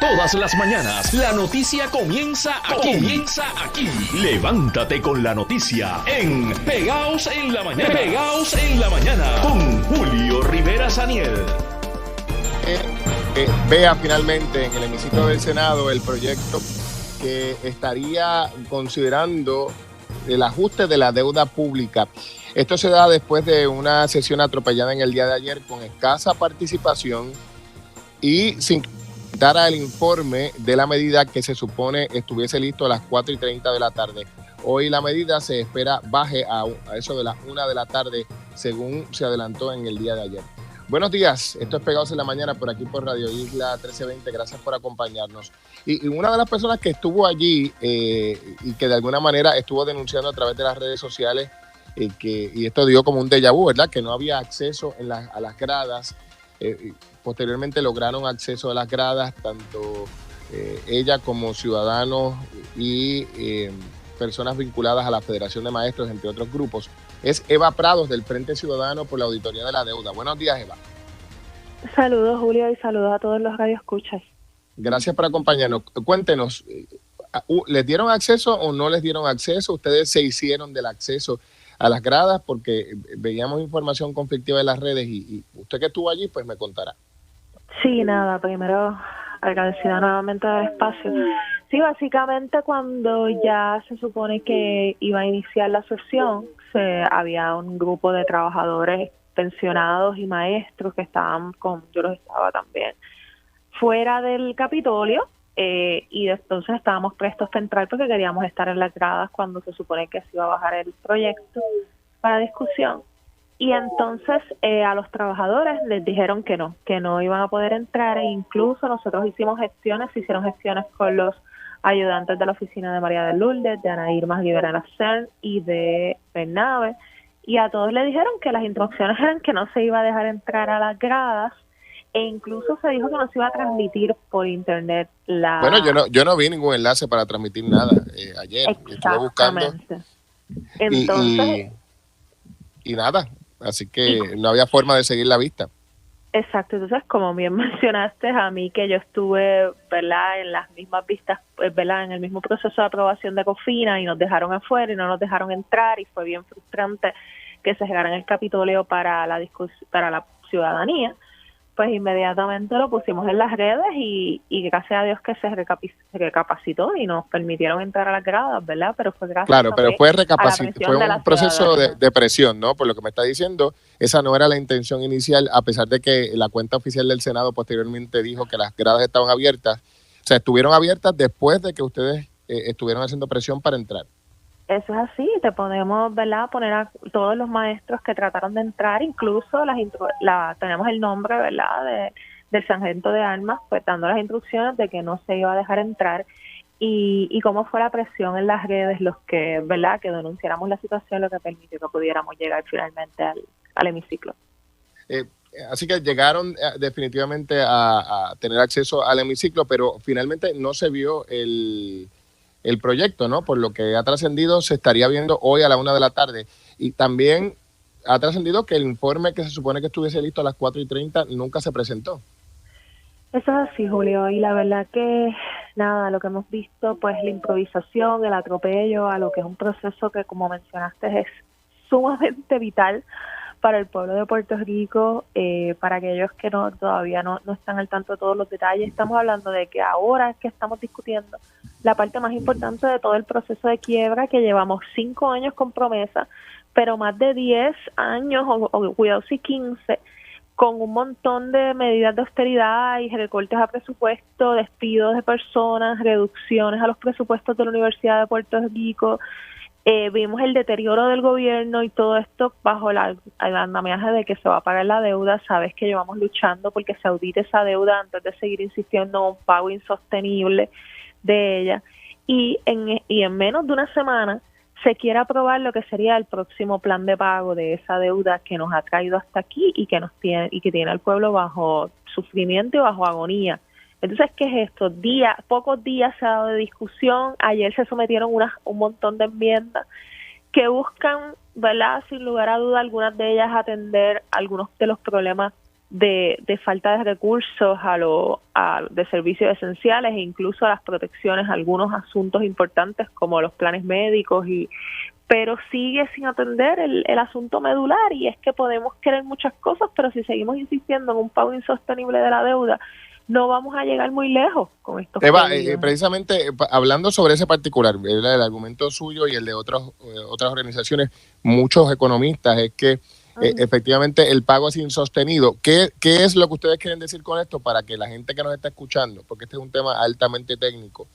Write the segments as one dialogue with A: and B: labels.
A: Todas las mañanas, la noticia comienza aquí. Levántate con la noticia en Pegaos en la Mañana. Pegaos en la Mañana con Julio Rivera Saniel.
B: Vea finalmente en el hemiciclo del Senado el proyecto que estaría considerando el ajuste de la deuda pública. Esto se da después de una sesión atropellada en el día de ayer con escasa participación y sin dar el informe de la medida que se supone estuviese listo a las 4:30 de la tarde. Hoy la medida se espera baje a eso de las 1 de la tarde, según se adelantó en el día de ayer. Buenos días, esto es Pegados en la Mañana por aquí por Radio Isla 1320, gracias por acompañarnos. Y una de las personas que estuvo allí y que de alguna manera estuvo denunciando a través de las redes sociales, y esto dio como un déjà vu, ¿verdad? Que no había acceso a las gradas. Posteriormente lograron acceso a las gradas, tanto ella como ciudadanos y personas vinculadas a la Federación de Maestros, entre otros grupos. Es Eva Prados, del Frente Ciudadano por la Auditoría de la Deuda. Buenos días, Eva.
C: Saludos, Julio, y saludos a todos los radioescuchas.
B: Gracias por acompañarnos. Cuéntenos, ¿les dieron acceso o no les dieron acceso? ¿Ustedes se hicieron del acceso a las gradas? Porque veíamos información conflictiva en las redes y usted que estuvo allí, pues me contará.
C: Sí, nada, primero agradecida nuevamente del espacio. Sí, básicamente cuando ya se supone que iba a iniciar la sesión, había un grupo de trabajadores pensionados y maestros que estaban yo los estaba también, fuera del Capitolio, y entonces estábamos prestos a entrar porque queríamos estar en las gradas cuando se supone que se iba a bajar el proyecto para discusión. Y entonces a los trabajadores les dijeron que no iban a poder entrar, e incluso nosotros hicieron gestiones con los ayudantes de la oficina de María de Lourdes, de Ana Irma Rivera Cern y de Bernabe, y a todos le dijeron que las instrucciones eran que no se iba a dejar entrar a las gradas, e incluso se dijo que no se iba a transmitir por internet la...
B: Bueno, yo no vi ningún enlace para transmitir nada ayer. Estuve buscando
C: entonces,
B: y nada, así que no había forma de seguir la vista.
C: Exacto, entonces como bien mencionaste a mí que yo estuve, ¿verdad?, en las mismas vistas, ¿verdad?, en el mismo proceso de aprobación de COFINA, y nos dejaron afuera y no nos dejaron entrar, y fue bien frustrante que se cerraran el Capitolio para la ciudadanía. Pues inmediatamente lo pusimos en las redes y gracias a Dios que se recapacitó y nos permitieron entrar a las gradas, ¿verdad? Pero fue gracias
B: Claro, pero fue un proceso
C: de
B: de presión, ¿no? Por lo que me está diciendo, esa no era la intención inicial, a pesar de que la cuenta oficial del Senado posteriormente dijo que las gradas estaban abiertas. O sea, estuvieron abiertas después de que ustedes estuvieron haciendo presión para entrar.
C: Eso es así, te podemos, ¿verdad?, poner a todos los maestros que trataron de entrar, incluso tenemos el nombre, ¿verdad?, del sargento de armas, pues dando las instrucciones de que no se iba a dejar entrar, y cómo fue la presión en las redes, los que, ¿verdad?, que denunciáramos la situación, lo que permitió que pudiéramos llegar finalmente al hemiciclo.
B: Así que llegaron definitivamente a tener acceso al hemiciclo, pero finalmente no se vio el proyecto, ¿no? Por lo que ha trascendido, se estaría viendo hoy a la 1 de la tarde. Y también ha trascendido que el informe que se supone que estuviese listo a las 4:30 nunca se presentó.
C: Eso es así, Julio, y la verdad que nada, lo que hemos visto, pues la improvisación, el atropello a lo que es un proceso que, como mencionaste, es sumamente vital para el pueblo de Puerto Rico, para aquellos que todavía no están al tanto de todos los detalles. Estamos hablando de que ahora es que estamos discutiendo la parte más importante de todo el proceso de quiebra, que llevamos 5 años con promesa, pero más de 10 años, o cuidado si 15, con un montón de medidas de austeridad y recortes a presupuesto, despidos de personas, reducciones a los presupuestos de la Universidad de Puerto Rico. Vimos el deterioro del gobierno y todo esto bajo el andamiaje de que se va a pagar la deuda. Sabes que llevamos luchando porque se audite esa deuda antes de seguir insistiendo en un pago insostenible de ella. Y en menos de una semana se quiere aprobar lo que sería el próximo plan de pago de esa deuda que nos ha traído hasta aquí y que tiene al pueblo bajo sufrimiento y bajo agonía. Entonces, ¿qué es esto? Pocos días se ha dado de discusión. Ayer se sometieron un montón de enmiendas que buscan, ¿verdad?, sin lugar a duda, algunas de ellas atender algunos de los problemas de falta de recursos de servicios esenciales e incluso a las protecciones, algunos asuntos importantes como los planes médicos, pero sigue sin atender el asunto medular, y es que podemos querer muchas cosas, pero si seguimos insistiendo en un pago insostenible de la deuda, no vamos a llegar muy lejos con estos
B: Eva, precisamente hablando sobre ese particular, el argumento suyo y el de otras organizaciones, muchos economistas, es que efectivamente el pago es insostenido. ¿Qué es lo que ustedes quieren decir con esto para que la gente que nos está escuchando, porque este es un tema altamente técnico,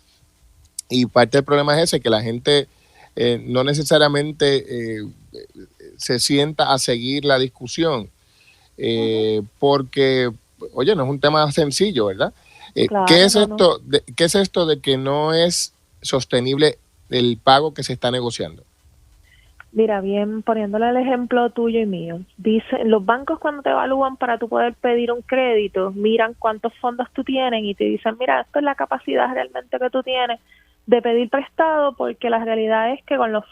B: y parte del problema es ese, que la gente no necesariamente se sienta a seguir la discusión, porque, oye, no es un tema sencillo, ¿verdad?
C: Claro,
B: ¿Qué es esto? ¿Qué es esto de que no es sostenible el pago que se está negociando?
C: Mira, bien, poniéndole el ejemplo tuyo y mío, los bancos cuando te evalúan para tú poder pedir un crédito, miran cuántos fondos tú tienes y te dicen, mira, esto es la capacidad realmente que tú tienes de pedir prestado, porque la realidad es que con los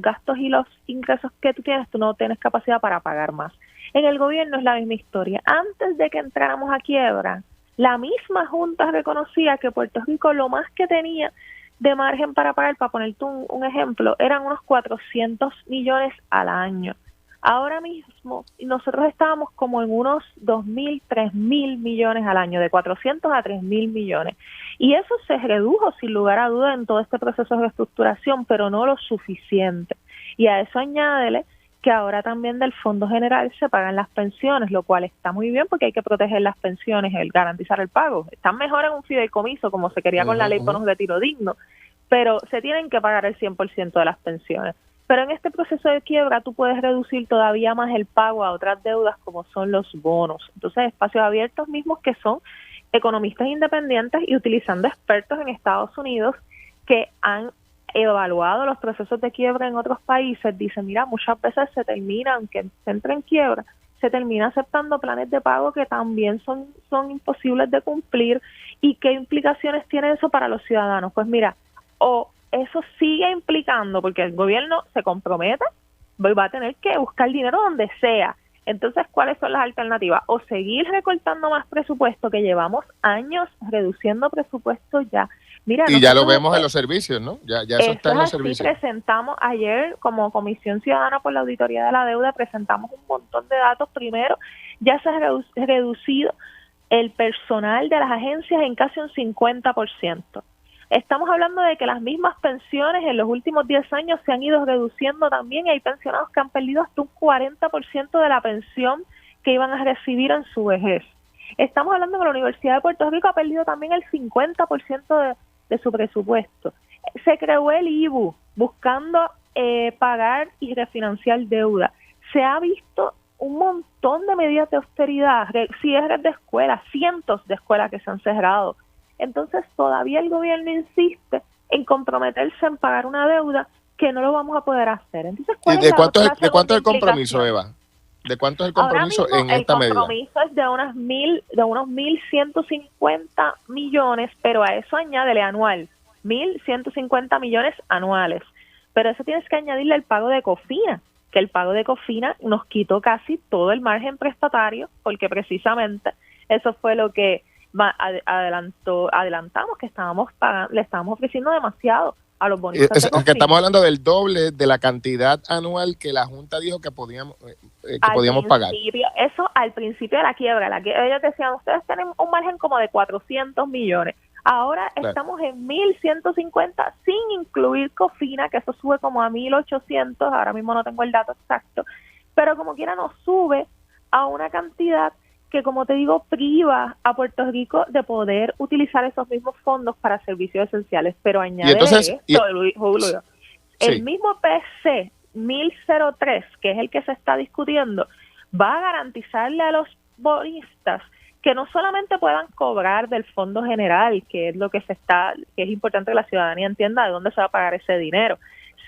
C: gastos y los ingresos que tú no tienes capacidad para pagar más. En el gobierno es la misma historia. Antes de que entráramos a quiebra, la misma Junta reconocía que Puerto Rico lo más que tenía de margen para pagar, para ponerte un ejemplo, eran unos 400 millones al año. Ahora mismo nosotros estábamos como en unos 2.000, 3.000 millones al año, de 400 a 3.000 millones. Y eso se redujo sin lugar a duda en todo este proceso de reestructuración, pero no lo suficiente. Y a eso añádele que ahora también del Fondo General se pagan las pensiones, lo cual está muy bien porque hay que proteger las pensiones, el garantizar el pago. Están mejor en un fideicomiso, como se quería con la ley bonos de retiro digno, pero se tienen que pagar el 100% de las pensiones. Pero en este proceso de quiebra tú puedes reducir todavía más el pago a otras deudas como son los bonos. Entonces, Espacios Abiertos mismos, que son economistas independientes y utilizando expertos en Estados Unidos que han evaluado los procesos de quiebra en otros países, dicen, mira, muchas veces se termina, aunque se entre en quiebra, se termina aceptando planes de pago que también son imposibles de cumplir. ¿Y qué implicaciones tiene eso para los ciudadanos? Pues mira, o eso sigue implicando, porque el gobierno se compromete, va a tener que buscar dinero donde sea. Entonces, ¿cuáles son las alternativas? O seguir recortando más presupuesto, que llevamos años reduciendo presupuesto ya. Mira,
B: y ya lo vemos en los servicios, ¿no? Ya eso está en los servicios.
C: Presentamos ayer, como Comisión Ciudadana por la Auditoría de la Deuda, presentamos un montón de datos. Primero, ya se ha reducido el personal de las agencias en casi un 50%. Estamos hablando de que las mismas pensiones en los últimos 10 años se han ido reduciendo también, y hay pensionados que han perdido hasta un 40% de la pensión que iban a recibir en su vejez. Estamos hablando de que la Universidad de Puerto Rico ha perdido también el 50% de su presupuesto. Se creó el IBU buscando pagar y refinanciar deuda. Se ha visto un montón de medidas de austeridad, cierres de escuelas, cientos de escuelas que se han cerrado. Entonces todavía el gobierno insiste en comprometerse en pagar una deuda que no lo vamos a poder hacer. Entonces,
B: ¿de cuánto es el compromiso, Eva? ¿De cuánto es el compromiso en esta medida?
C: El compromiso es de unos 1.150 millones, pero a eso añádele anual, 1.150 millones anuales. Pero eso tienes que añadirle el pago de COFINA, que el pago de COFINA nos quitó casi todo el margen prestatario, porque precisamente eso fue lo que adelantamos, que le estábamos ofreciendo demasiado a los bonistas.
B: Es que estamos hablando del doble de la cantidad anual que la Junta dijo que podíamos pagar.
C: Eso al principio de la quiebra. Ellos decían, ustedes tienen un margen como de 400 millones. Ahora estamos en 1.150 sin incluir COFINA, que eso sube como a 1.800. Ahora mismo no tengo el dato exacto. Pero como quiera nos sube a una cantidad que, como te digo, priva a Puerto Rico de poder utilizar esos mismos fondos para servicios esenciales. Pero añade Julio, el mismo PC 1003, que es el que se está discutiendo, va a garantizarle a los bonistas que no solamente puedan cobrar del Fondo General, que es lo que que es importante que la ciudadanía entienda de dónde se va a pagar ese dinero,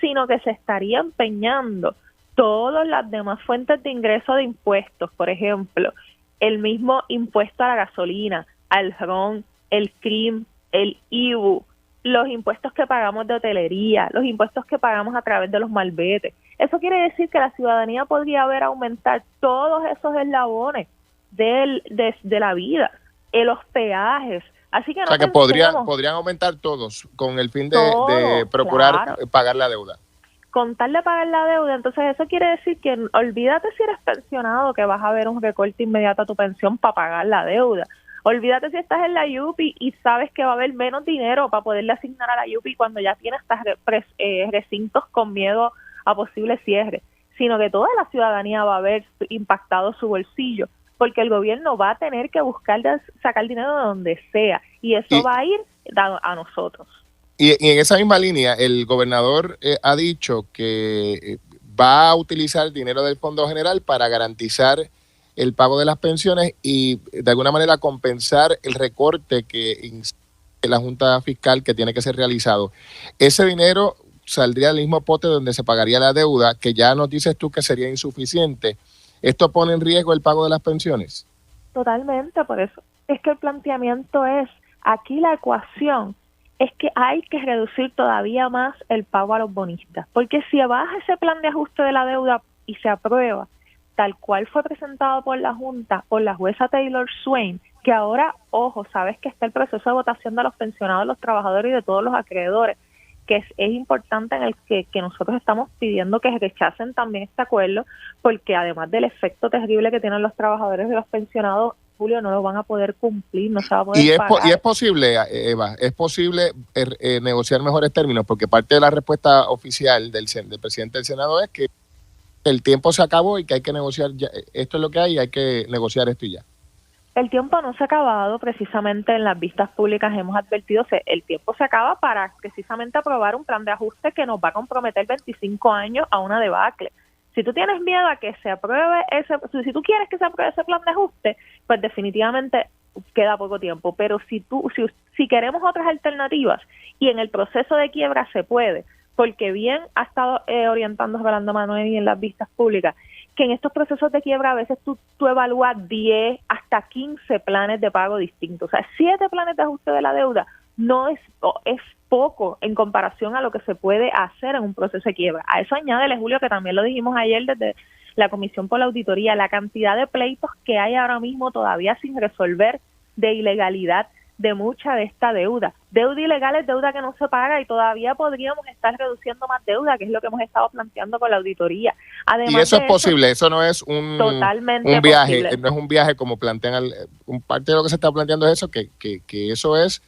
C: sino que se estaría empeñando todas las demás fuentes de ingreso de impuestos, por ejemplo, el mismo impuesto a la gasolina, al ron, el CRIM, el IBU, los impuestos que pagamos de hotelería, los impuestos que pagamos a través de los malbetes. Eso quiere decir que la ciudadanía podría ver aumentar todos esos eslabones de la vida, los peajes. Así que
B: o sea que podrían aumentar todos con el fin de procurar pagar la deuda.
C: Con tal de pagar la deuda, entonces eso quiere decir que olvídate si eres pensionado que vas a ver un recorte inmediato a tu pensión para pagar la deuda. Olvídate si estás en la YUPI y sabes que va a haber menos dinero para poderle asignar a la YUPI cuando ya tienes recintos con miedo a posible cierre, sino que toda la ciudadanía va a ver impactado su bolsillo, porque el gobierno va a tener que buscar sacar dinero de donde sea, y eso va a ir dado a nosotros.
B: Y en esa misma línea, el gobernador ha dicho que va a utilizar dinero del Fondo General para garantizar el pago de las pensiones y de alguna manera compensar el recorte que la Junta Fiscal que tiene que ser realizado. Ese dinero saldría del mismo pote donde se pagaría la deuda, que ya nos dices tú que sería insuficiente. ¿Esto pone en riesgo el pago de las pensiones?
C: Totalmente, por eso es que el planteamiento es, aquí la ecuación es que hay que reducir todavía más el pago a los bonistas, porque si baja ese plan de ajuste de la deuda y se aprueba, tal cual fue presentado por la Junta, por la jueza Taylor Swain, que ahora, ojo, sabes que está el proceso de votación de los pensionados, los trabajadores y de todos los acreedores, que es importante en el que nosotros estamos pidiendo que rechacen también este acuerdo, porque además del efecto terrible que tienen los trabajadores y los pensionados, Julio, no lo van a poder cumplir, no se va a poder pagar.
B: Y es posible, Eva, es posible negociar mejores términos, porque parte de la respuesta oficial del presidente del Senado es que el tiempo se acabó y que hay que negociar, esto es lo que hay que negociar esto y ya.
C: El tiempo no se ha acabado, precisamente en las vistas públicas hemos advertido que el tiempo se acaba para precisamente aprobar un plan de ajuste que nos va a comprometer 25 años a una debacle. Si tú tienes miedo a que se apruebe si tú quieres que se apruebe ese plan de ajuste, pues definitivamente queda poco tiempo. Pero si queremos otras alternativas y en el proceso de quiebra se puede, porque bien ha estado orientando Rolando Manuel en las vistas públicas, que en estos procesos de quiebra a veces tú evalúas 10 hasta 15 planes de pago distintos. O sea, 7 planes de ajuste de la deuda no es poco en comparación a lo que se puede hacer en un proceso de quiebra. A eso añádele, Julio, que también lo dijimos ayer desde la Comisión por la Auditoría, la cantidad de pleitos que hay ahora mismo todavía sin resolver de ilegalidad de mucha de esta deuda. Deuda ilegal es deuda que no se paga y todavía podríamos estar reduciendo más deuda, que es lo que hemos estado planteando con la auditoría. Además,
B: y eso es posible, eso no es un viaje, posible. No es un viaje como plantean, un parte de lo que se está planteando es eso, que eso es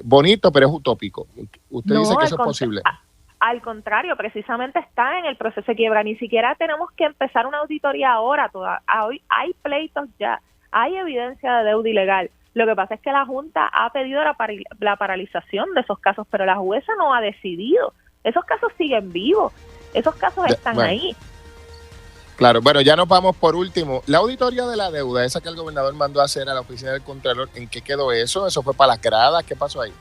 B: bonito, pero es utópico. Usted dice que eso es posible.
C: Al contrario, precisamente está en el proceso de quiebra. Ni siquiera tenemos que empezar una auditoría ahora. Hoy hay pleitos ya, hay evidencia de deuda ilegal. Lo que pasa es que la Junta ha pedido la paralización de esos casos, pero la jueza no ha decidido. Esos casos siguen vivos, esos casos están ahí.
B: Claro, bueno, ya nos vamos por último. La auditoría de la deuda, esa que el gobernador mandó a hacer a la oficina del Contralor, ¿en qué quedó eso? ¿Eso fue para las gradas? ¿Qué pasó ahí?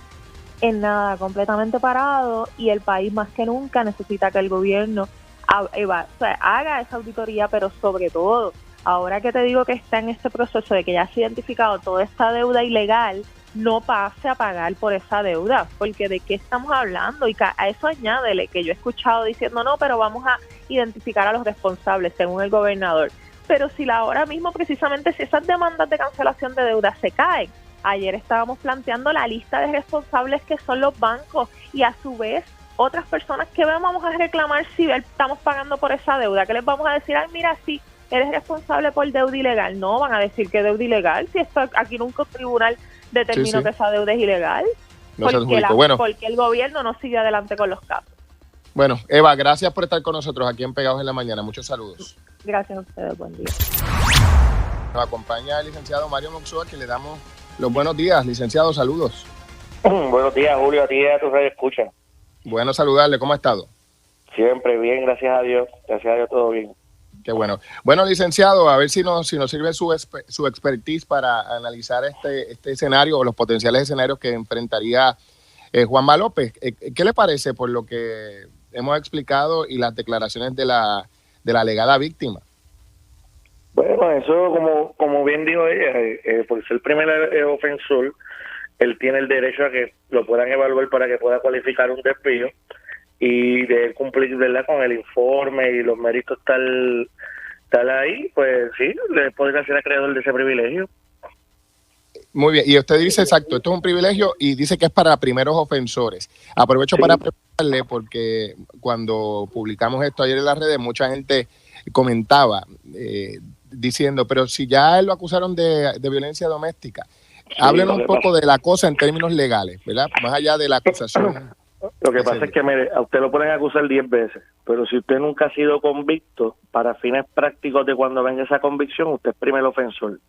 C: En nada, completamente parado, y el país más que nunca necesita que el gobierno haga esa auditoría, pero sobre todo, ahora que te digo que está en este proceso de que ya se ha identificado toda esta deuda ilegal, no pase a pagar por esa deuda, porque ¿de qué estamos hablando? Y a eso añádele que yo he escuchado diciendo, no, pero vamos a identificar a los responsables, según el gobernador. Pero si ahora mismo, precisamente, si esas demandas de cancelación de deuda se caen, ayer estábamos planteando la lista de responsables que son los bancos y a su vez otras personas que vamos a reclamar si estamos pagando por esa deuda, que les vamos a decir, ay, mira, sí, eres responsable por deuda ilegal. No, van a decir que deuda ilegal, si esto aquí nunca un tribunal determinó que esa deuda es ilegal, no porque el gobierno no sigue adelante con los casos.
B: Bueno, Eva, gracias por estar con nosotros aquí en Pegados en la Mañana. Muchos saludos.
C: Gracias a ustedes, buen día.
B: Nos acompaña el licenciado Mario Moxoa, que le damos los buenos días. Licenciado, saludos.
D: Buenos días, Julio, a ti y a tus radioescuchas.
B: Bueno saludarle, ¿cómo ha estado?
D: Siempre bien, gracias a Dios todo bien.
B: Qué bueno. Bueno, licenciado, a ver si nos sirve su expertise para analizar este escenario o los potenciales escenarios que enfrentaría Juanma López. ¿Qué le parece por lo que hemos explicado y las declaraciones de la alegada víctima?
D: Bueno, eso como bien dijo ella, por ser el primer ofensor, él tiene el derecho a que lo puedan evaluar para que pueda cualificar un despido y de cumplir, ¿verdad?, con el informe y los méritos tal tal ahí, pues sí, le podría ser acreedor de ese privilegio.
B: Muy bien, y usted dice, exacto, esto es un privilegio y dice que es para primeros ofensores. Aprovecho
D: Sí.
B: para preguntarle, porque cuando publicamos esto ayer en las redes, mucha gente comentaba diciendo, pero si ya él lo acusaron de violencia doméstica, háblenos un poco de la cosa en términos legales, ¿verdad? Más allá de la acusación.
D: Lo que pasa es que, mire, a usted lo pueden acusar 10 veces, pero si usted nunca ha sido convicto, para fines prácticos de cuando venga esa convicción, usted es primer ofensor.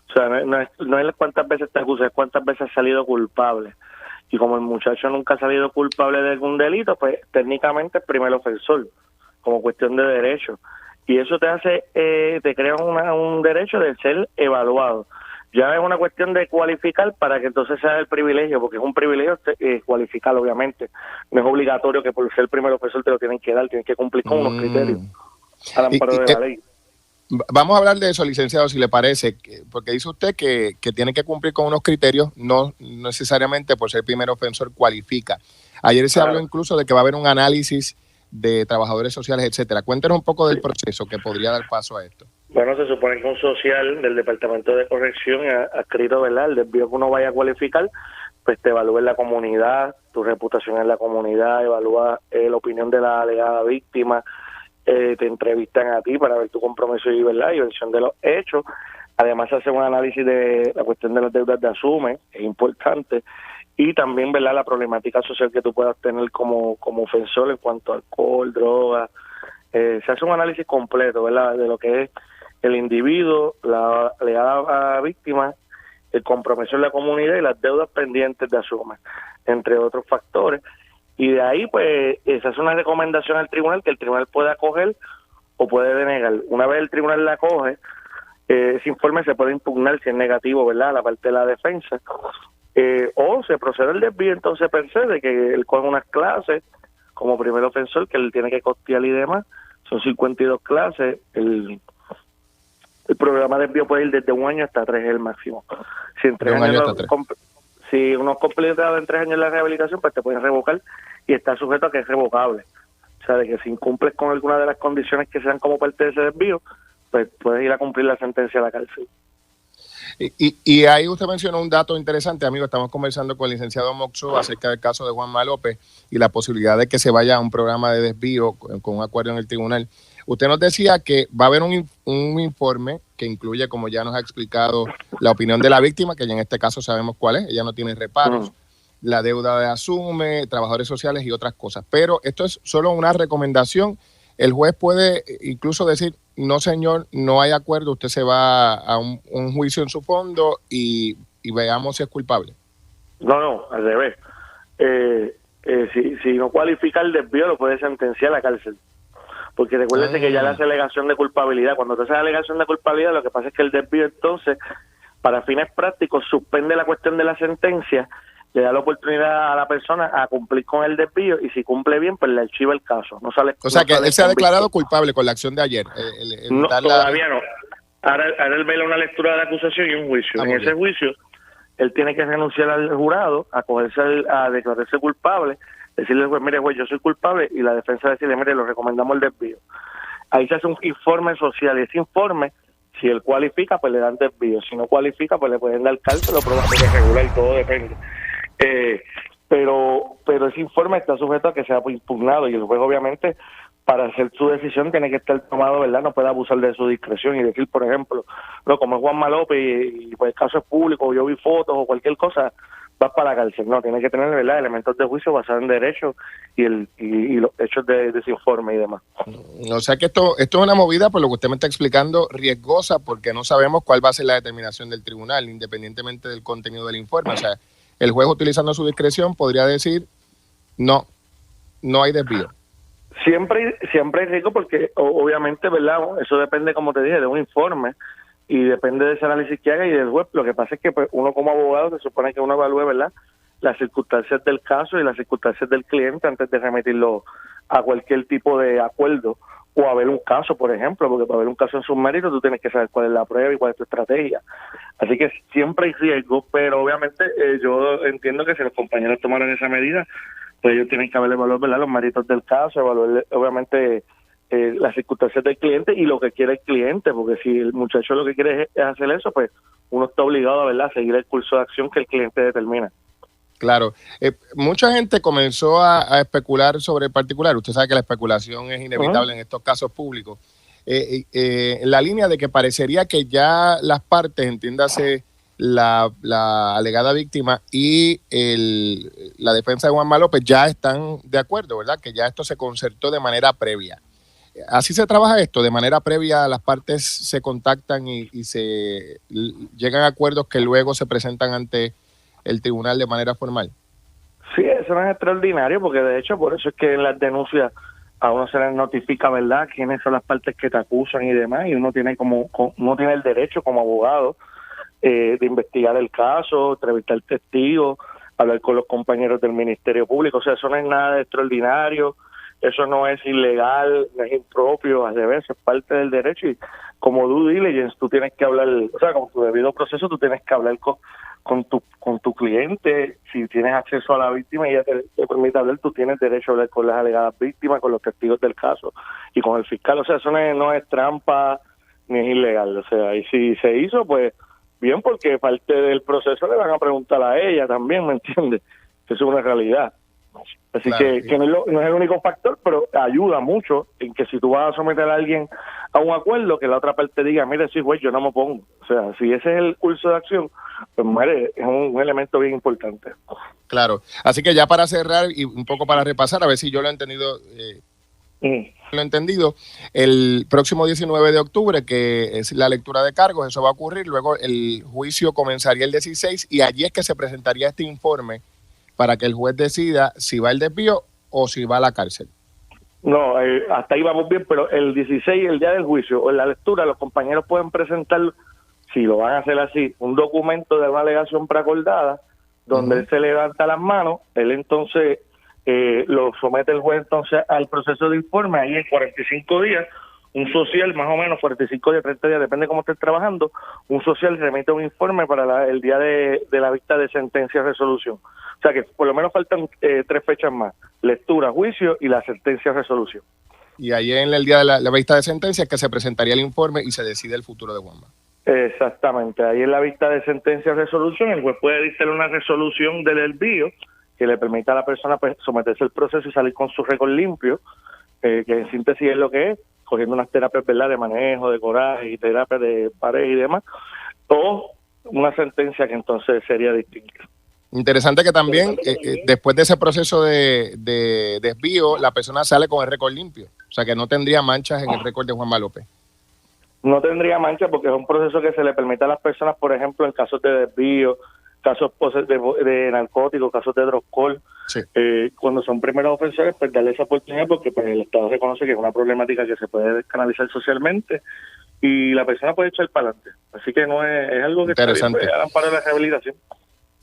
D: O sea, no es cuántas veces te acusa, es cuántas veces ha salido culpable. Y como el muchacho nunca ha salido culpable de algún delito, pues técnicamente es primer ofensor, como cuestión de derecho. Y eso te hace, te crea un derecho de ser evaluado. Ya es una cuestión de cualificar para que entonces sea el privilegio, porque es un privilegio cualificar, obviamente. No es obligatorio que por ser primer ofensor te lo tienen que dar, tienes que cumplir con unos criterios al amparo de la ley.
B: Vamos a hablar de eso, licenciado, si le parece, porque dice usted que tiene que cumplir con unos criterios, no necesariamente por ser primer ofensor cualifica. Ayer se habló incluso de que va a haber un análisis de trabajadores sociales, etcétera. Cuéntenos un poco del proceso que podría dar paso a esto.
D: Bueno, se supone que un social del Departamento de Corrección adscrito, ¿verdad?, el desvío que uno vaya a cualificar, pues te evalúa en la comunidad, tu reputación en la comunidad, evalúa la opinión de la alegada víctima, te entrevistan a ti para ver tu compromiso y, ¿verdad?, y versión de los hechos. Además, hace un análisis de la cuestión de las deudas de asume, es importante, y también, ¿verdad?, la problemática social que tú puedas tener como ofensor en cuanto a alcohol, drogas. Se hace un análisis completo, ¿verdad?, de lo que es el individuo, la alegada víctima, el compromiso en la comunidad y las deudas pendientes de asume, entre otros factores. Y de ahí, pues, se hace una recomendación al tribunal que el tribunal puede acoger o puede denegar. Una vez el tribunal la acoge, ese informe se puede impugnar si es negativo, ¿verdad?, la parte de la defensa, o se procede al desvío, entonces per se, de que él coge unas clases como primer ofensor que él tiene que costear y demás. Son 52 clases. El programa de desvío puede ir desde 1 año hasta 3 el máximo. Si en 3 años si uno es completado en 3 años la rehabilitación, pues te pueden revocar y está sujeto a que es revocable. O sea, de que si incumples con alguna de las condiciones que sean como parte de ese desvío, pues puedes ir a cumplir la sentencia a la cárcel.
B: Y ahí usted mencionó un dato interesante, amigo. Estamos conversando con el licenciado Moxo acerca del caso de Juanma López y la posibilidad de que se vaya a un programa de desvío con un acuerdo en el tribunal. Usted nos decía que va a haber un informe que incluye, como ya nos ha explicado, la opinión de la víctima, que ya en este caso sabemos cuál es, ella no tiene reparos, la deuda de asume, trabajadores sociales y otras cosas. Pero esto es solo una recomendación. El juez puede incluso decir, no señor, no hay acuerdo, usted se va a un juicio en su fondo y veamos si es culpable.
D: No, al revés. Si no cualifica el desvío, lo puede sentenciar a la cárcel. Porque recuérdese que ya le hace alegación de culpabilidad. Cuando te hace alegación de culpabilidad, lo que pasa es que el desvío, entonces, para fines prácticos, suspende la cuestión de la sentencia, le da la oportunidad a la persona a cumplir con el desvío y si cumple bien, pues le archiva el caso. No sale.
B: O sea, que él se ha declarado culpable con la acción de ayer.
D: Todavía no. Ahora él ve una lectura de la acusación y un juicio. En ese juicio, él tiene que renunciar al jurado, a declararse culpable, decirle al juez, mire, juez, yo soy culpable, y la defensa decirle, mire, lo recomendamos el desvío. Ahí se hace un informe social, y ese informe, si él cualifica, pues le dan desvío. Si no cualifica, pues le pueden dar cárcel o probatoria regular, y todo depende. Pero ese informe está sujeto a que sea impugnado, y el juez, obviamente, para hacer su decisión tiene que estar tomado, ¿verdad? No puede abusar de su discreción y decir, por ejemplo, no, como es Juanma López y pues el caso es público, yo vi fotos o cualquier cosa, vas para la cárcel. No, tiene que tener, ¿verdad?, elementos de juicio basados en derecho y los hechos de ese informe y demás.
B: O sea que esto es una movida, por lo que usted me está explicando, riesgosa, porque no sabemos cuál va a ser la determinación del tribunal, independientemente del contenido del informe. O sea, el juez, utilizando su discreción, podría decir, no hay desvío.
D: Siempre hay riesgo porque, obviamente, ¿verdad?, eso depende, como te dije, de un informe y depende de ese análisis que haga y del juez. Lo que pasa es que, pues, uno como abogado se supone que uno evalúe, ¿verdad?, las circunstancias del caso y las circunstancias del cliente antes de remitirlo a cualquier tipo de acuerdo o a ver un caso, por ejemplo, porque para ver un caso en sus méritos tú tienes que saber cuál es la prueba y cuál es tu estrategia. Así que siempre hay riesgo, pero obviamente yo entiendo que si los compañeros tomaron esa medida, pues ellos tienen que evaluar, ¿verdad?, los méritos del caso, evaluar, obviamente, las circunstancias del cliente y lo que quiere el cliente, porque si el muchacho lo que quiere es hacer eso, pues uno está obligado, ¿verdad?, a seguir el curso de acción que el cliente determina.
B: Claro. Mucha gente comenzó a especular sobre el particular. Usted sabe que la especulación es inevitable en estos casos públicos. En la línea de que parecería que ya las partes, entiéndase la alegada víctima y la defensa de Juanma López, ya están de acuerdo, ¿verdad? Que ya esto se concertó de manera previa. ¿Así se trabaja esto? De manera previa las partes se contactan y se llegan a acuerdos que luego se presentan ante el tribunal de manera formal.
D: Sí, eso no es extraordinario, porque de hecho por eso es que en las denuncias a uno se les notifica, ¿verdad?, quiénes son las partes que te acusan y demás, y uno tiene el derecho como abogado de investigar el caso, entrevistar testigos, hablar con los compañeros del Ministerio Público. O sea, eso no es nada de extraordinario, eso no es ilegal, no es impropio, al revés, es parte del derecho, y como due diligence tú tienes que hablar, o sea, como tu debido proceso tú tienes que hablar con tu cliente. Si tienes acceso a la víctima y ella te permite hablar, tú tienes derecho a hablar con las alegadas víctimas, con los testigos del caso y con el fiscal. O sea, eso no es trampa ni es ilegal. O sea, y si se hizo, pues bien, porque parte del proceso le van a preguntar a ella también, ¿me entiendes? Eso es una realidad. Así
B: claro,
D: que no es el único factor, pero ayuda mucho en que si tú vas a someter a alguien a un acuerdo, que la otra parte diga, mire, sí, güey, yo no me opongo. O sea, si ese es el curso de acción, pues mire, es un elemento bien importante.
B: Claro. Así que ya para cerrar y un poco para repasar, a ver si yo lo he entendido, el próximo 19 de octubre, que es la lectura de cargos, eso va a ocurrir, luego el juicio comenzaría el 16 y allí es que se presentaría este informe para que el juez decida si va al desvío o si va a la cárcel.
D: No, hasta ahí vamos bien, pero el 16, el día del juicio o en la lectura, los compañeros pueden presentar, si lo van a hacer así, un documento de una alegación preacordada donde él se levanta las manos, él entonces lo somete el juez entonces al proceso de informe, ahí en 45 días, un social, más o menos 45 días, 30 días, depende de cómo estés trabajando, un social remite un informe para el día de la vista de sentencia y resolución. O sea que por lo menos faltan 3 fechas más: lectura, juicio y la sentencia y resolución.
B: Y ahí en el día de la vista de sentencia es que se presentaría el informe y se decide el futuro de Juanma.
D: Exactamente, ahí en la vista de sentencia y resolución el juez puede dictar una resolución del desvío que le permita a la persona, pues, someterse al proceso y salir con su récord limpio, que en síntesis es lo que es, cogiendo unas terapias, ¿verdad?, de manejo, de coraje y terapias de pareja y demás, o una sentencia que entonces sería distinta.
B: Interesante que también después de ese proceso de desvío, la persona sale con el récord limpio, o sea que no tendría manchas en el récord de Juanma López.
D: No tendría mancha porque es un proceso que se le permite a las personas, por ejemplo, en casos de desvío, casos de narcóticos, casos de drogcall,
B: sí.
D: Cuando son primeros ofensores, pues darle esa oportunidad porque pues el Estado reconoce que es una problemática que se puede canalizar socialmente y la persona puede echar para adelante. Así que no es algo que
B: interesante.
D: Está bien, pues, para la rehabilitación.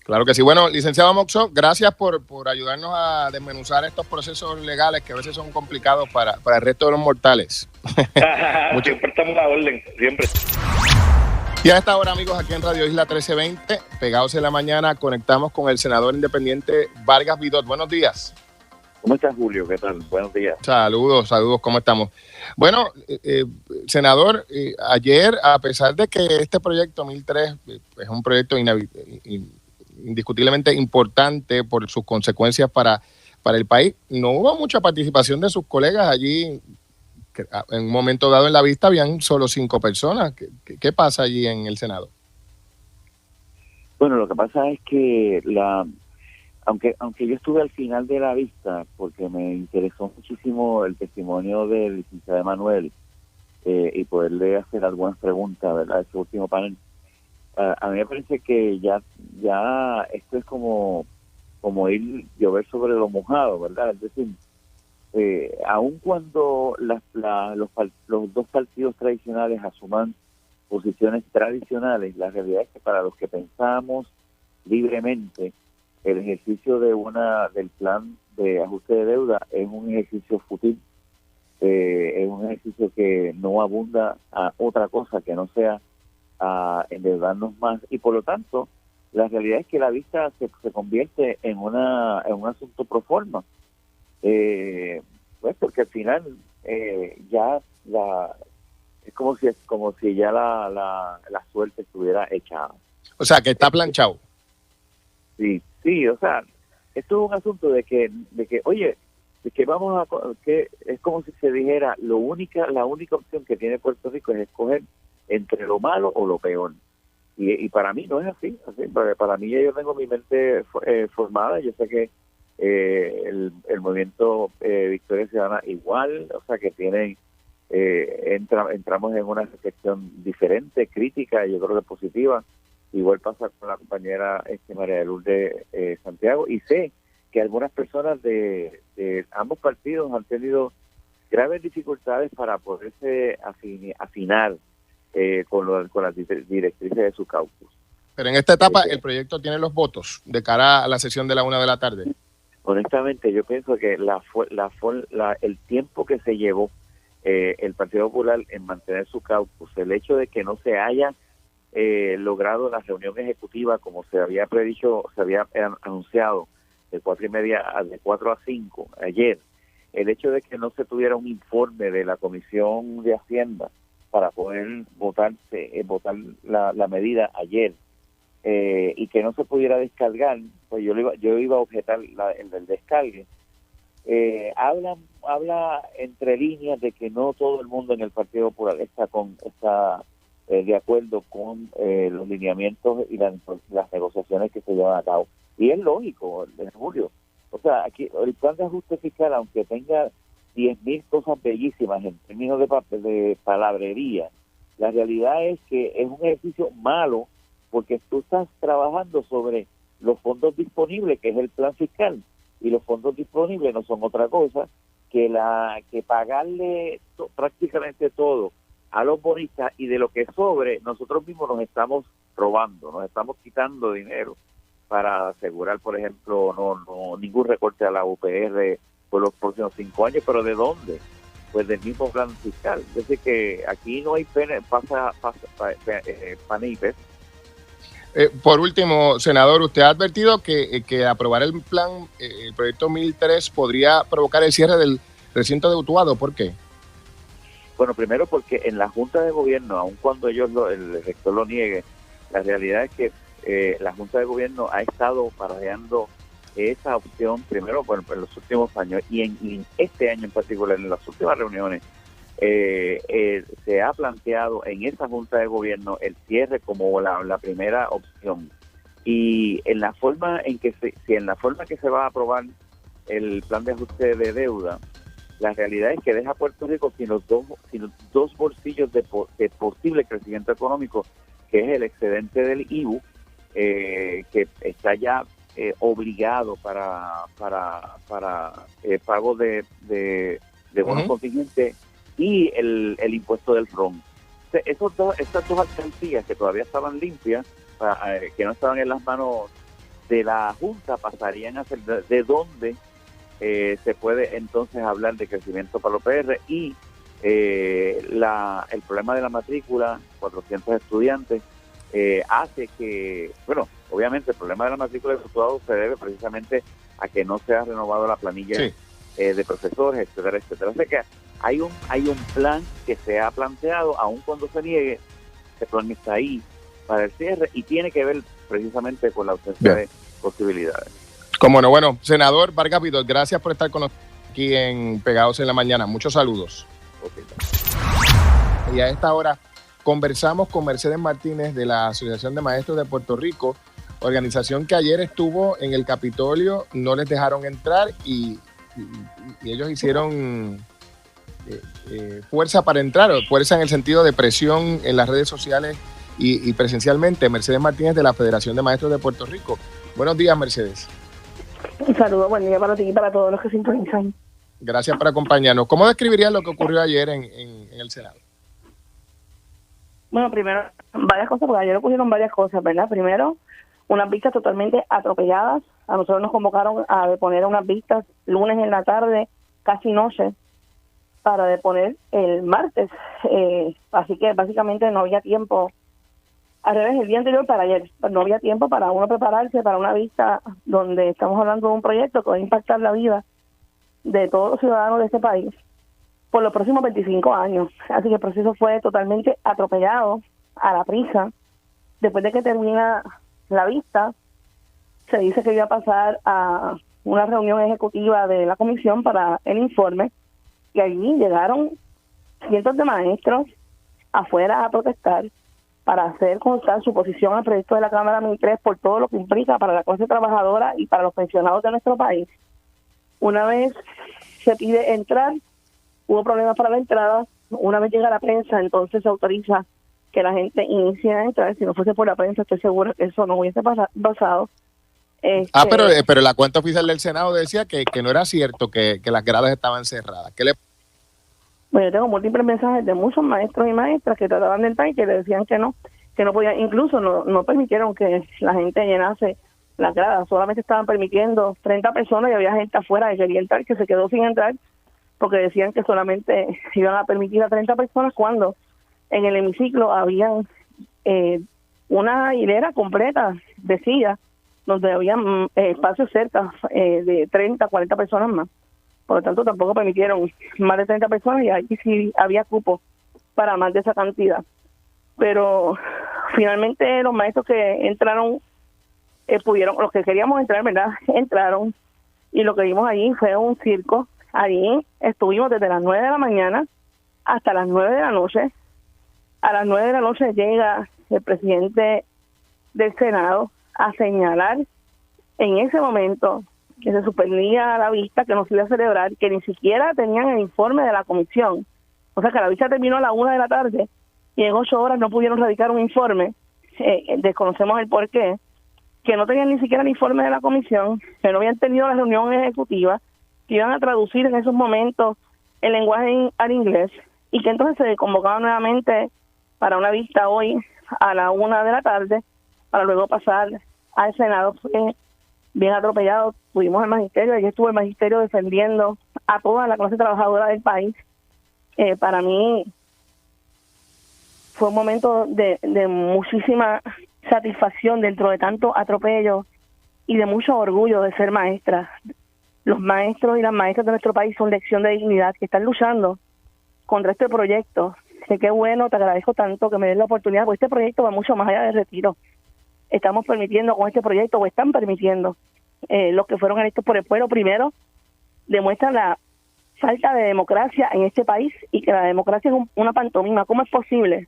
B: Claro que sí. Bueno, licenciado Moxó, gracias por ayudarnos a desmenuzar estos procesos legales que a veces son complicados para el resto de los mortales.
D: Siempre estamos a la orden, siempre.
B: Y a esta hora, amigos, aquí en Radio Isla 1320, pegados en la mañana, conectamos con el senador independiente Vargas Vidot. Buenos días.
E: ¿Cómo estás, Julio? ¿Qué tal? Buenos días.
B: Saludos, ¿cómo estamos? Bueno, senador, ayer, a pesar de que este proyecto 1003 es un proyecto indiscutiblemente importante por sus consecuencias para el país, no hubo mucha participación de sus colegas allí. En un momento dado en la vista habían solo 5 personas. ¿Qué pasa allí en el Senado?
E: Bueno, lo que pasa es que aunque yo estuve al final de la vista porque me interesó muchísimo el testimonio del licenciado Emanuel y poderle hacer algunas preguntas, ¿verdad? Ese último panel, a mí me parece que ya esto es como llover sobre lo mojado, ¿verdad? Es decir, aun cuando los dos partidos tradicionales asuman posiciones tradicionales, la realidad es que para los que pensamos libremente, el ejercicio del plan de ajuste de deuda es un ejercicio fútil, es un ejercicio que no abunda a otra cosa que no sea a endeudarnos más, y por lo tanto la realidad es que la vista se convierte en un asunto pro forma, pues porque al final ya es como si ya la suerte estuviera echada.
B: O sea, que está planchado.
E: Sí, o sea, esto es un asunto de que oye, de que que es como si se dijera la única opción que tiene Puerto Rico es escoger entre lo malo o lo peor. Y para mí no es así. Para mí ya yo tengo mi mente formada. Yo sé que el movimiento Victoria Ciudadana igual, o sea que tienen entramos en una reflexión diferente, crítica, y yo creo que positiva. Igual pasa con la compañera María de Lourdes Santiago, y sé que algunas personas de ambos partidos han tenido graves dificultades para poderse afinar con las directrices de su caucus.
B: Pero en esta etapa el proyecto tiene los votos de cara a la sesión de la 1 de la tarde.
E: Honestamente, yo pienso que el tiempo que se llevó el Partido Popular en mantener su caucus, el hecho de que no se haya logrado la reunión ejecutiva como se había predicho, se había anunciado de 4 a 5 ayer, el hecho de que no se tuviera un informe de la Comisión de Hacienda para poder votar la medida ayer, y que no se pudiera descargar, pues yo iba a objetar el descargue. Habla entre líneas de que no todo el mundo en el Partido Popular está de acuerdo con los lineamientos y las negociaciones que se llevan a cabo. Y es lógico, Julio. O sea, aquí el plan de ajuste fiscal, aunque tenga 10,000 cosas bellísimas en términos de palabrería, la realidad es que es un ejercicio malo, porque tú estás trabajando sobre los fondos disponibles, que es el plan fiscal, y los fondos disponibles no son otra cosa que pagarle prácticamente todo a los bonistas, y de lo que sobre nosotros mismos nos estamos robando, nos estamos quitando dinero para asegurar, por ejemplo, no ningún recorte a la UPR por los próximos 5 años. ¿Pero de dónde? Pues del mismo plan fiscal. Es decir, que aquí no hay pane y pez.
B: Por último, senador, usted ha advertido que aprobar el plan, el proyecto 1003, podría provocar el cierre del recinto de Utuado. ¿Por qué?
E: Bueno, primero porque en la Junta de Gobierno, aun cuando el rector lo niegue, la realidad es que la Junta de Gobierno ha estado barajeando esa opción, primero en los últimos años, y en este año en particular, en las últimas reuniones, se ha planteado en esa Junta de Gobierno el cierre como la primera opción. Y en la forma que se va a aprobar el plan de ajuste de deuda, la realidad es que deja a Puerto Rico sin los dos bolsillos de posible crecimiento económico, que es el excedente del IBU, que está ya obligado para pago de bonos contingentes, y el impuesto del RON. Estas dos alcancías que todavía estaban limpias, que no estaban en las manos de la Junta, pasarían a ser de donde se puede entonces hablar de crecimiento para los PR. Y el problema de la matrícula, 400 estudiantes, hace que, bueno, obviamente el problema de la matrícula de Utuado se debe precisamente a que no se ha renovado la planilla de profesores, etcétera, etcétera. O sea que hay un plan que se ha planteado, aun cuando se niegue, ese plan está ahí para el cierre, y tiene que ver precisamente con la ausencia de posibilidades.
B: Cómo no. Bueno, senador Vargas Vidal, gracias por estar con nosotros aquí en Pegados en la Mañana. Muchos saludos. Y a esta hora conversamos con Mercedes Martínez de la Asociación de Maestros de Puerto Rico, organización que ayer estuvo en el Capitolio, no les dejaron entrar y ellos hicieron fuerza para entrar, fuerza en el sentido de presión en las redes sociales y presencialmente. Mercedes Martínez de la Federación de Maestros de Puerto Rico. Buenos días, Mercedes.
F: Un saludo, buen día para ti y para todos los que sintonizan.
B: Gracias por acompañarnos. ¿Cómo describirías lo que ocurrió ayer en el Senado?
F: Bueno, primero, varias cosas, porque ayer ocurrieron varias cosas, ¿verdad? Primero, unas vistas totalmente atropelladas. A nosotros nos convocaron a deponer unas vistas lunes en la tarde, casi noche, para deponer el martes. Así que básicamente no había tiempo, al revés, el día anterior para ayer, no había tiempo para uno prepararse para una vista donde estamos hablando de un proyecto que va a impactar la vida de todos los ciudadanos de este país, por los próximos 25 años. Así que el proceso fue totalmente atropellado, a la prisa. Después de que termina la vista, se dice que iba a pasar a una reunión ejecutiva de la comisión para el informe, y allí llegaron cientos de maestros afuera a protestar para hacer constar su posición al proyecto de la Cámara 1003 por todo lo que implica para la clase trabajadora y para los pensionados de nuestro país. Una vez se pide entrar, hubo problemas para la entrada. Una vez llega la prensa, entonces se autoriza que la gente inicie a entrar. Si no fuese por la prensa, estoy segura que eso no hubiese pasado.
B: Pero la cuenta oficial del Senado decía que no era cierto que las gradas estaban cerradas.
F: Bueno, yo tengo múltiples mensajes de muchos maestros y maestras que trataban de entrar y que le decían que no podían. Incluso no permitieron que la gente llenase las gradas. Solamente estaban permitiendo 30 personas y había gente afuera que quería entrar, que se quedó sin entrar porque decían que solamente iban a permitir a 30 personas, cuando en el hemiciclo habían una hilera completa de sillas donde había espacios cerca de 30, 40 personas más. Por lo tanto, tampoco permitieron más de 30 personas, y ahí sí había cupo para más de esa cantidad. Pero finalmente los maestros que entraron pudieron, los que queríamos entrar, ¿verdad? Entraron, y lo que vimos allí fue un circo. Allí estuvimos desde las 9 de la mañana hasta las 9 de la noche. A las 9 de la noche llega el presidente del Senado a señalar en ese momento que se suspendía la vista, que no se iba a celebrar, que ni siquiera tenían el informe de la comisión. O sea, que la vista terminó a la 1 de la tarde y en 8 horas no pudieron radicar un informe. Desconocemos el porqué. Que no tenían ni siquiera el informe de la comisión, que no habían tenido la reunión ejecutiva, que iban a traducir en esos momentos el lenguaje al inglés, y que entonces se convocaba nuevamente para una vista hoy a la 1 de la tarde, para luego pasar al Senado. Fue bien atropellado. Tuvimos el magisterio, allí estuvo el magisterio defendiendo a toda la clase trabajadora del país. Para mí fue un momento de muchísima satisfacción dentro de tanto atropello y de mucho orgullo de ser maestra. Los maestros y las maestras de nuestro país son lección de dignidad, que están luchando contra este proyecto. Que qué bueno, te agradezco tanto que me des la oportunidad, porque este proyecto va mucho más allá del retiro. Estamos permitiendo con este proyecto, o están permitiendo, los que fueron electos por el pueblo primero, demuestran la falta de democracia en este país, y que la democracia es una pantomima. ¿Cómo es posible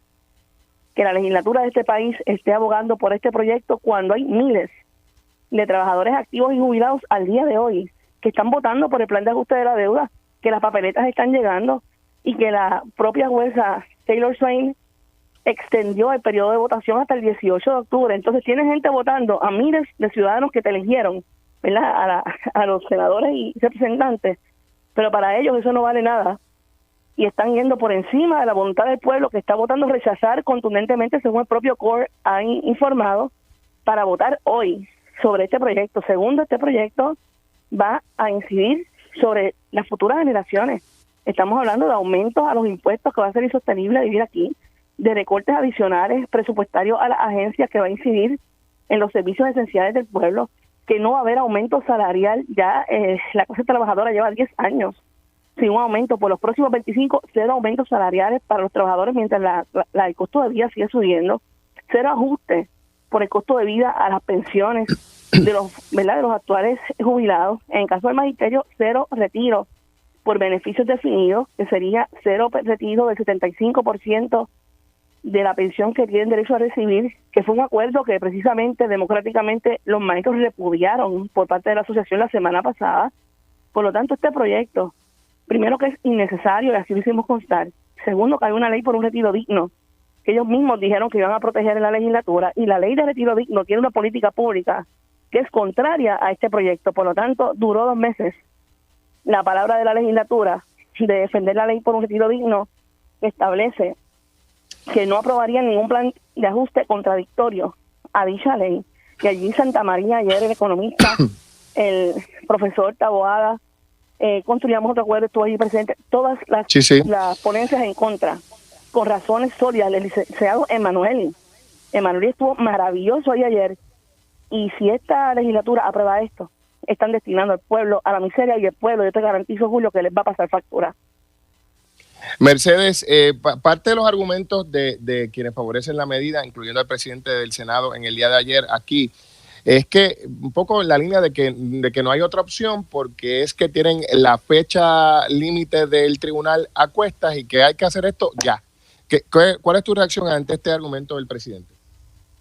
F: que la legislatura de este país esté abogando por este proyecto cuando hay miles de trabajadores activos y jubilados al día de hoy que están votando por el plan de ajuste de la deuda, que las papeletas están llegando, y que la propia jueza Taylor Swain extendió el periodo de votación hasta el 18 de octubre? Entonces tiene gente votando a miles de ciudadanos que te eligieron, ¿verdad? A los senadores y representantes, pero para ellos eso no vale nada, y están yendo por encima de la voluntad del pueblo, que está votando rechazar contundentemente, según el propio CORE ha informado, para votar hoy sobre este proyecto. Segundo, este proyecto va a incidir sobre las futuras generaciones. Estamos hablando de aumentos a los impuestos, que va a ser insostenible vivir aquí, de recortes adicionales presupuestarios a las agencias, que va a incidir en los servicios esenciales del pueblo, que no va a haber aumento salarial. Ya la clase trabajadora lleva 10 años sin un aumento. Por los próximos 25, 0 aumentos salariales para los trabajadores, mientras el costo de vida sigue subiendo. 0 ajuste por el costo de vida a las pensiones de los actuales jubilados. En caso del magisterio, 0 retiro por beneficios definidos, que sería 0 retiro del 75% de la pensión que tienen derecho a recibir, que fue un acuerdo que precisamente democráticamente los maestros repudiaron por parte de la asociación la semana pasada. Por lo tanto, este proyecto, primero, que es innecesario, y así lo hicimos constar. Segundo, que hay una ley por un retiro digno, que ellos mismos dijeron que iban a proteger en la legislatura, y la ley de retiro digno tiene una política pública que es contraria a este proyecto. Por lo tanto, duró 2 meses la palabra de la legislatura de defender la ley por un retiro digno, que establece que no aprobarían ningún plan de ajuste contradictorio a dicha ley. Que allí Santa María, ayer el economista, el profesor Taboada, construíamos otro acuerdo, estuvo allí presente, todas las ponencias en contra, con razones sólidas. El licenciado Emanueli estuvo maravilloso ahí ayer, y si esta legislatura aprueba esto, están destinando al pueblo a la miseria, y el pueblo, yo te garantizo, Julio, que les va a pasar factura.
B: Mercedes, parte de los argumentos de quienes favorecen la medida, incluyendo al presidente del Senado en el día de ayer aquí, es que un poco en la línea de que no hay otra opción porque es que tienen la fecha límite del tribunal a cuestas y que hay que hacer esto ya. ¿Cuál es tu reacción ante este argumento del presidente?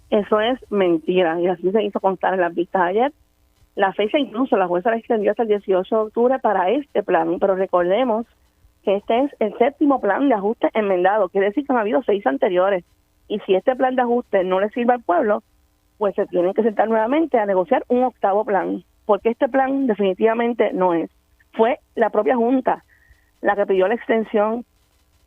F: Eso es mentira y así se hizo constar en las vistas ayer. La fecha incluso la jueza la extendió hasta el 18 de octubre para este plan, pero recordemos que este es el 7º plan de ajuste enmendado, quiere decir que han habido 6 anteriores, y si este plan de ajuste no le sirve al pueblo, pues se tienen que sentar nuevamente a negociar un 8º plan, porque este plan definitivamente no es. Fue la propia Junta la que pidió la extensión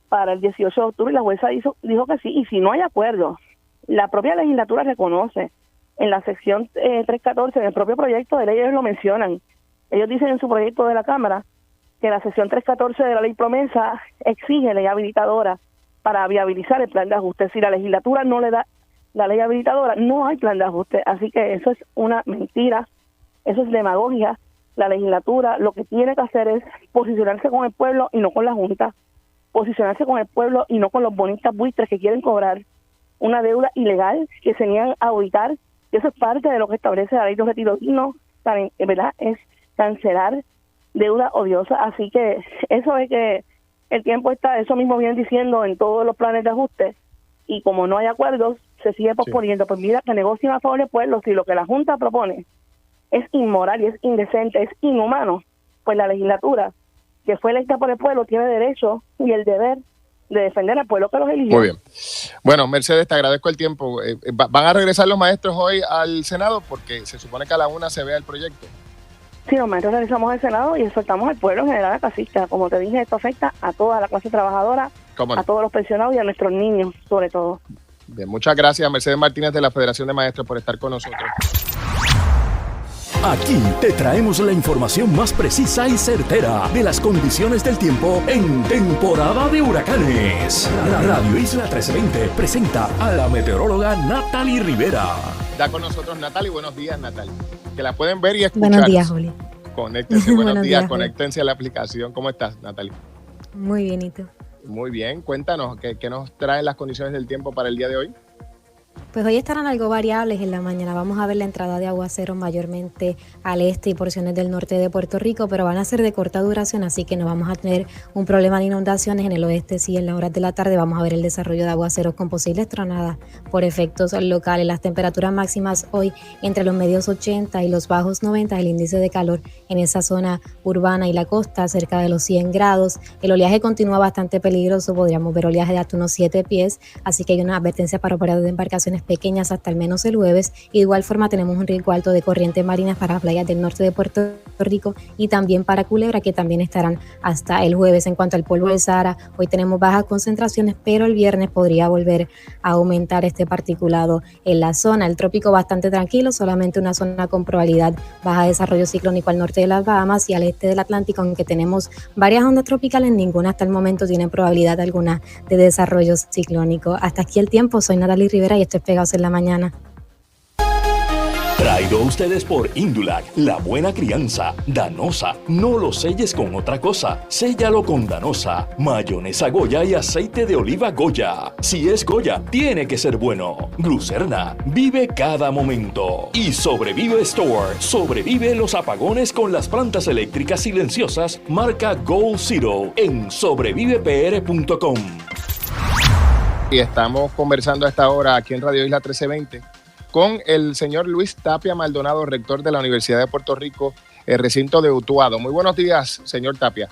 F: para el 18 de octubre y la jueza dijo que sí, y si no hay acuerdo, la propia legislatura reconoce en la sección 314, en el propio proyecto de ley, ellos lo mencionan. Ellos dicen en su proyecto de la Cámara que la sección 314 de la ley promesa exige ley habilitadora para viabilizar el plan de ajuste. Si la legislatura no le da la ley habilitadora, no hay plan de ajuste. Así que eso es una mentira, eso es demagogia. La legislatura lo que tiene que hacer es posicionarse con el pueblo y no con la Junta, posicionarse con el pueblo y no con los bonistas buitres que quieren cobrar una deuda ilegal, que se niegan a auditar. Y eso es parte de lo que establece la ley de retiro digno, ¿verdad? Es cancelar deuda odiosa. Así que eso es que el tiempo está, eso mismo vienen diciendo en todos los planes de ajuste, y como no hay acuerdos, se sigue posponiendo. Pues mira, que negocien a favor del pueblo. Si lo que la Junta propone es inmoral y es indecente, es inhumano, pues la legislatura, que fue electa por el pueblo, tiene derecho y el deber de defender al pueblo que los eligió.
B: Muy bien. Bueno, Mercedes, te agradezco el tiempo. ¿Van a regresar los maestros hoy al Senado? Porque se supone que a la 1 se vea el proyecto.
F: Sí, los maestros regresamos al Senado y exhortamos al pueblo en general a casista. Como te dije, esto afecta a toda la clase trabajadora, a todos los pensionados y a nuestros niños, sobre todo.
B: Bien, muchas gracias, Mercedes Martínez de la Federación de Maestros, por estar con nosotros.
A: Aquí te traemos la información más precisa y certera de las condiciones del tiempo en temporada de huracanes. Radio Isla 1320 presenta a la meteoróloga Natalie Rivera.
B: Está con nosotros Natalie. Buenos días, Natalie. Que la pueden ver y escuchar.
G: Buenos días, Julio.
B: Conéctense, buenos días, conéctense a la aplicación. ¿Cómo estás, Natalie?
G: Muy bien, ¿y tú?
B: Muy bien. Cuéntanos, ¿qué nos traen las condiciones del tiempo para el día de hoy?
G: Pues hoy estarán algo variables en la mañana. Vamos a ver la entrada de aguaceros mayormente al este y porciones del norte de Puerto Rico, pero van a ser de corta duración, así que no vamos a tener un problema de inundaciones en el oeste. Sí, en las horas de la tarde vamos a ver el desarrollo de aguaceros con posibles tronadas por efectos locales. Las temperaturas máximas hoy entre los medios 80 y los bajos 90, el índice de calor en esa zona urbana y la costa cerca de los 100 grados. El oleaje continúa bastante peligroso, podríamos ver oleaje de hasta unos 7 pies, así que hay una advertencia para operadores de embarcaciones pequeñas hasta al menos el jueves. Y de igual forma tenemos un riesgo alto de corrientes marinas para playas del norte de Puerto Rico y también para Culebra, que también estarán hasta el jueves. En cuanto al polvo del Sahara, hoy tenemos bajas concentraciones, pero el viernes podría volver a aumentar este particulado en la zona. El trópico bastante tranquilo, solamente una zona con probabilidad baja de desarrollo ciclónico al norte de las Bahamas y al este del Atlántico, aunque tenemos varias ondas tropicales, ninguna hasta el momento tiene probabilidad alguna de desarrollo ciclónico. Hasta aquí el tiempo, soy Natalie Rivera y esto es Pegados en la Mañana.
A: Traído a ustedes por Indulac, la buena crianza, Danosa. No lo selles con otra cosa, séllalo con Danosa, mayonesa Goya y aceite de oliva Goya. Si es Goya, tiene que ser bueno. Glucerna, vive cada momento. Y Sobrevive Store, sobrevive los apagones con las plantas eléctricas silenciosas marca Gold Zero en sobrevivepr.com.
B: Y estamos conversando a esta hora aquí en Radio Isla 1320 con el señor Luis Tapia Maldonado, rector de la Universidad de Puerto Rico, el recinto de Utuado. Muy buenos días, señor Tapia.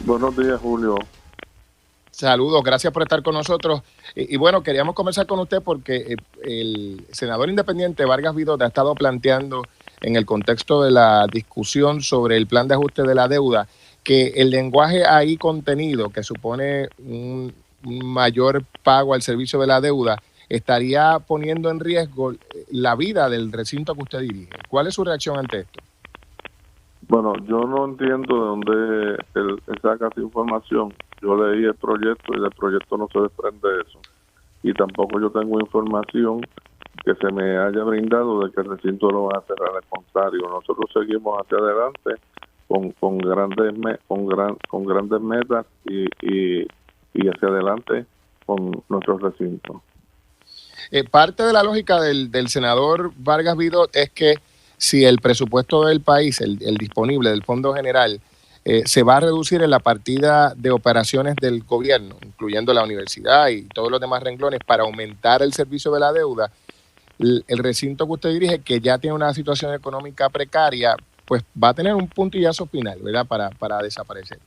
H: Buenos días, Julio.
B: Saludos, gracias por estar con nosotros. Y bueno, queríamos conversar con usted porque el senador independiente Vargas Vidot ha estado planteando en el contexto de la discusión sobre el plan de ajuste de la deuda que el lenguaje ahí contenido, que supone un mayor pago al servicio de la deuda, estaría poniendo en riesgo la vida del recinto que usted dirige. ¿Cuál es su reacción ante esto?
H: Bueno, yo no entiendo de dónde él saca esa información. Yo leí el proyecto y del proyecto no se desprende eso. Y tampoco yo tengo información que se me haya brindado de que el recinto lo va a cerrar. Al contrario, nosotros seguimos hacia adelante con grandes metas y hacia adelante con nuestros recintos.
B: Parte de la lógica del senador Vargas Vidot es que si el presupuesto del país, el disponible del Fondo General, se va a reducir en la partida de operaciones del gobierno, incluyendo la universidad y todos los demás renglones, para aumentar el servicio de la deuda, el recinto que usted dirige, que ya tiene una situación económica precaria, pues va a tener un puntillazo final, ¿verdad?, para desaparecer.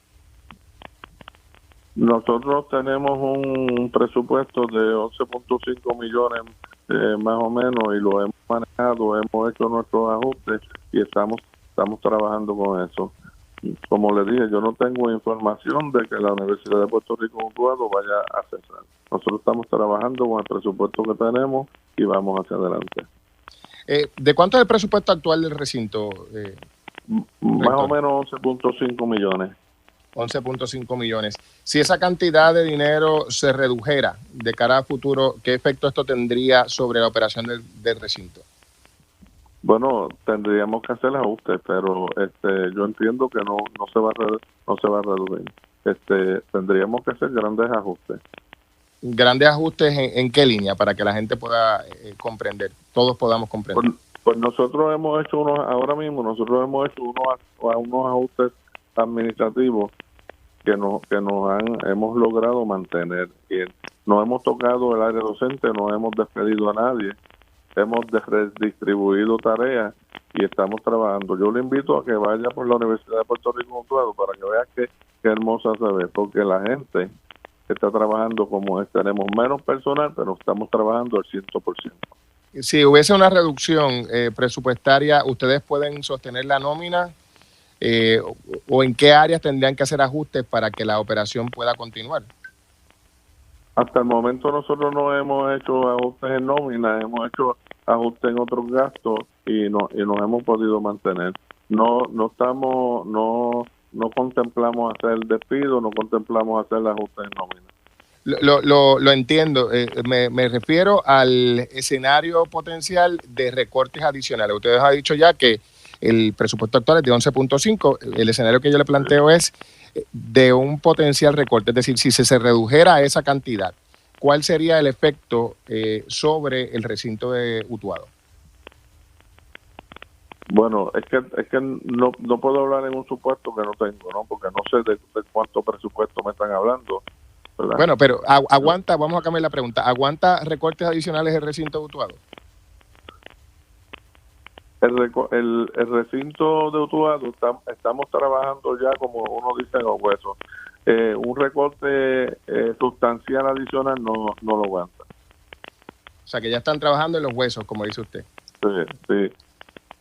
H: Nosotros tenemos un presupuesto de 11.5 millones más o menos y lo hemos manejado, hemos hecho nuestros ajustes y estamos trabajando con eso. Como le dije, yo no tengo información de que la Universidad de Puerto Rico Utuado vaya a cesar. Nosotros estamos trabajando con el presupuesto que tenemos y vamos hacia adelante.
B: ¿De cuánto es el presupuesto actual del recinto?
H: Más o menos 11.5 millones.
B: 11.5 millones. Si esa cantidad de dinero se redujera de cara a futuro, ¿qué efecto esto tendría sobre la operación del recinto?
H: Bueno, tendríamos que hacer ajustes, pero yo entiendo que no se va a reducir. Tendríamos que hacer grandes ajustes. ¿Grandes ajustes en qué línea? Para que la gente pueda comprender, todos podamos comprender. Pues nosotros hemos hecho unos ajustes administrativos que hemos logrado mantener. Y no hemos tocado el área docente, no hemos despedido a nadie, hemos redistribuido tareas y estamos trabajando. Yo le invito a que vaya por la Universidad de Puerto Rico Utuado para que vea qué hermosa se ve, porque la gente está trabajando como es. Tenemos menos personal, pero estamos trabajando al 100%. Si hubiese una reducción presupuestaria, ¿ustedes pueden sostener la nómina? ¿O en qué áreas tendrían que hacer ajustes para que la operación pueda continuar? Hasta el momento nosotros no hemos hecho ajustes en nómina, hemos hecho ajustes en otros gastos y nos hemos podido mantener. No contemplamos hacer despido, no contemplamos hacer ajustes en nómina. Lo entiendo. Me refiero al escenario potencial de recortes adicionales. Ustedes han dicho ya que el presupuesto actual es de 11.5. El escenario que yo le planteo es de un potencial recorte. Es decir, si se redujera esa cantidad, ¿cuál sería el efecto sobre el recinto de Utuado? Bueno, es que no puedo hablar en un supuesto que no tengo, ¿no? Porque no sé de cuánto presupuesto me están hablando, ¿verdad? Bueno, pero aguanta, vamos a cambiar la pregunta. ¿Aguanta recortes adicionales el recinto de Utuado? El recinto de Utuado estamos trabajando ya, como uno dice, en los huesos. Un recorte sustancial adicional no lo aguanta. O sea, que ya están trabajando en los huesos, como dice usted. Sí.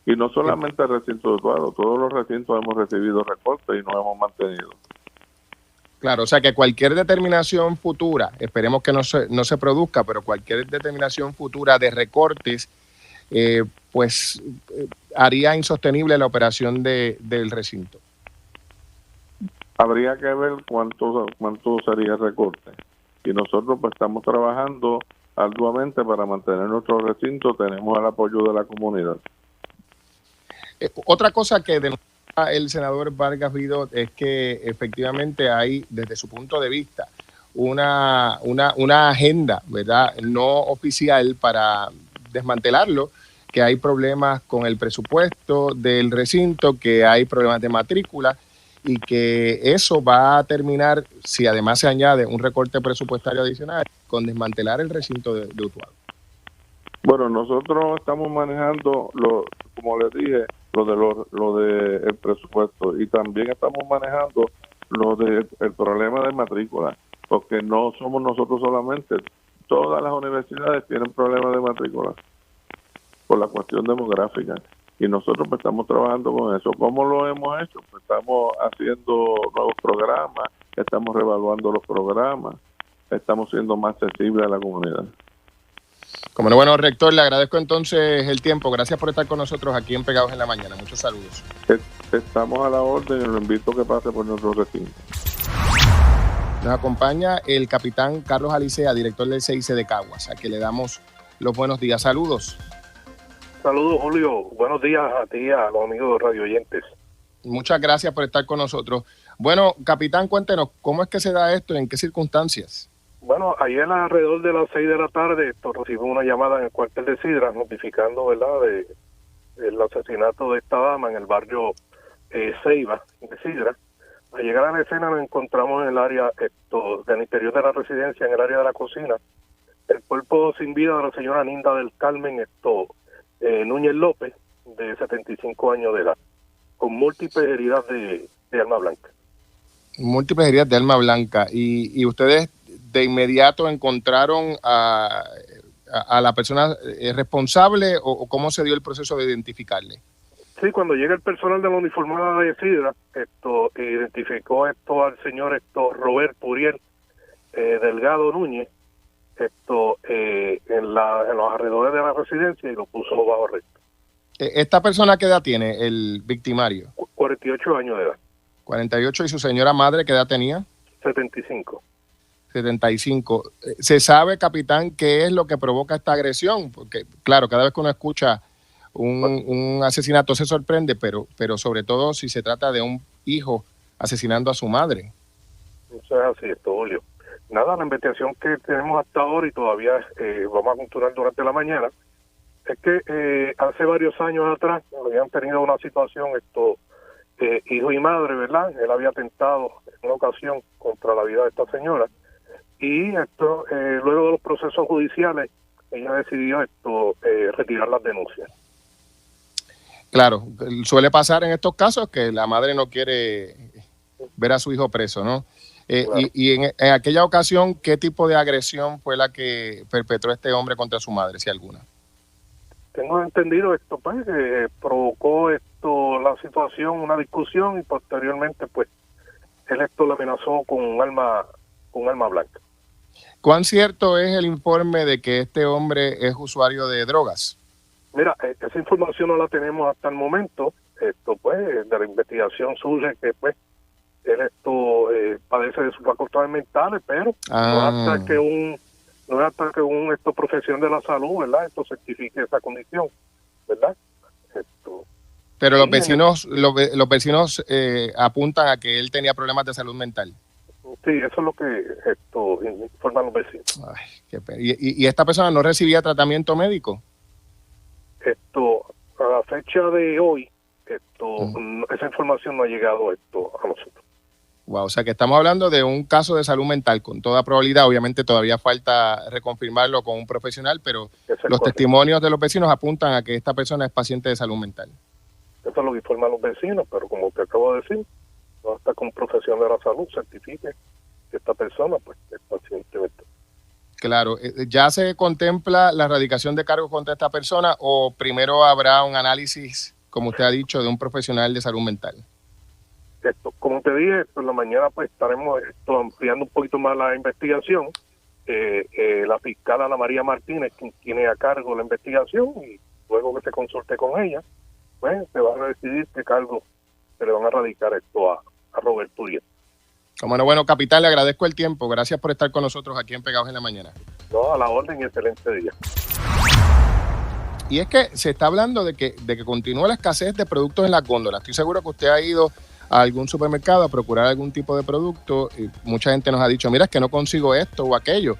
H: Y no solamente el recinto de Utuado, todos los recintos hemos recibido recortes y nos hemos mantenido. Claro, o sea que cualquier determinación futura, esperemos que no se produzca, pero cualquier determinación futura de recortes, haría insostenible la operación del recinto. Habría que ver cuánto sería el recorte. Y nosotros pues estamos trabajando arduamente para mantener nuestro recinto, tenemos el apoyo de la comunidad. Otra cosa que denuncia el senador Vargas Vidot es que efectivamente hay, desde su punto de vista, una agenda, ¿verdad?, no oficial para desmantelarlo, que hay problemas con el presupuesto del recinto, que hay problemas de matrícula y que eso va a terminar, si además se añade un recorte presupuestario adicional, con desmantelar el recinto de Utuado. Bueno, nosotros estamos manejando, como les dije, lo de el presupuesto, y también estamos manejando el problema de matrícula, porque no somos nosotros solamente, todas las universidades tienen problemas de matrícula por la cuestión demográfica, y nosotros pues estamos trabajando con eso. ¿Cómo lo hemos hecho? Pues estamos haciendo nuevos programas, estamos reevaluando los programas, estamos siendo más accesibles a la comunidad. Como no, bueno, rector, le agradezco entonces el tiempo. Gracias por estar con nosotros aquí en Pegados en la Mañana. Muchos saludos. Estamos a la orden y lo invito a que pase por nuestro recinto. Nos acompaña el capitán Carlos Alicea, director del CIC de Caguas, a quien le damos los buenos días. Saludos.
I: Saludos, Julio. Buenos días a ti y a los amigos de radio oyentes.
B: Muchas gracias por estar con nosotros. Bueno, capitán, cuéntenos, ¿cómo es que se da esto y en qué circunstancias?
I: Bueno, ayer alrededor de las 6 de la tarde recibimos una llamada en el cuartel de Sidra notificando, ¿verdad?, de el asesinato de esta dama en el barrio Ceiba de Sidra. Al llegar a la escena nos encontramos en el área del interior de la residencia, en el área de la cocina, el cuerpo sin vida de la señora Ninda del Carmen Núñez López, de 75 años de edad, con múltiples heridas de arma blanca.
B: Múltiples heridas de arma blanca. Y ustedes de inmediato encontraron a la persona responsable, o cómo se dio el proceso de identificarle?
I: Sí, cuando llega el personal de la uniformada de Sidra, identificó al señor Robert Puriel Delgado Núñez, en los alrededores de la residencia, y lo puso bajo arresto.
B: ¿Esta persona qué edad tiene, el victimario?
I: 48 años de edad.
B: 48, ¿y su señora madre qué edad tenía?
I: 75.
B: 75. ¿Se sabe, capitán, qué es lo que provoca esta agresión? Porque, claro, cada vez que uno escucha un asesinato se sorprende, pero sobre todo si se trata de un hijo asesinando a su madre.
I: Eso es así, Julio. Nada, la investigación que tenemos hasta ahora, y todavía vamos a continuar durante la mañana, es que hace varios años atrás habían tenido una situación, hijo y madre, ¿verdad? Él había atentado en una ocasión contra la vida de esta señora, y luego de los procesos judiciales, ella decidió retirar las denuncias.
B: Claro, suele pasar en estos casos que la madre no quiere ver a su hijo preso, ¿no? Claro. Y en aquella ocasión, ¿qué tipo de agresión fue la que perpetró este hombre contra su madre, si alguna?
I: Tengo entendido pues, que provocó la situación, una discusión, y posteriormente, pues, él la amenazó con un arma blanca.
B: ¿Cuán cierto es el informe de que este hombre es usuario de drogas?
I: Mira, esa información no la tenemos hasta el momento. Pues, de la investigación surge que, pues, él padece de sus facultades mentales, pero no es hasta que un profesión de la salud, ¿verdad?, certifique esa condición, ¿verdad?
B: Pero los vecinos apuntan a que él tenía problemas de salud mental.
I: Sí, eso es lo que informan los vecinos.
B: Ay, qué pena. ¿Y esta persona no recibía tratamiento médico?
I: A la fecha de hoy, esa información no ha llegado a nosotros.
B: Wow, o sea que estamos hablando de un caso de salud mental, con toda probabilidad. Obviamente todavía falta reconfirmarlo con un profesional, pero los testimonios de los vecinos apuntan a que esta persona es paciente de salud mental.
I: Eso es lo que informan los vecinos, pero como te acabo de decir, no hasta con profesión de la salud certifique que esta persona, pues, es paciente mental.
B: Claro, ¿ya se contempla la erradicación de cargos contra esta persona, o primero habrá un análisis, como usted ha dicho, de un profesional de salud mental?
I: Como te dije, por la mañana, pues, estaremos ampliando un poquito más la investigación. La fiscal Ana María Martínez, quien tiene a cargo la investigación, y luego que se consulte con ella, pues se va a decidir qué cargo se le van a erradicar a Robert Puriel.
B: Bueno, capitán, le agradezco el tiempo. Gracias por estar con nosotros aquí en Pegados en la Mañana.
I: No, a la orden, y excelente día.
B: Y es que se está hablando de que continúa la escasez de productos en las góndolas. Estoy seguro que usted ha ido a algún supermercado a procurar algún tipo de producto, y mucha gente nos ha dicho, mira, es que no consigo esto o aquello.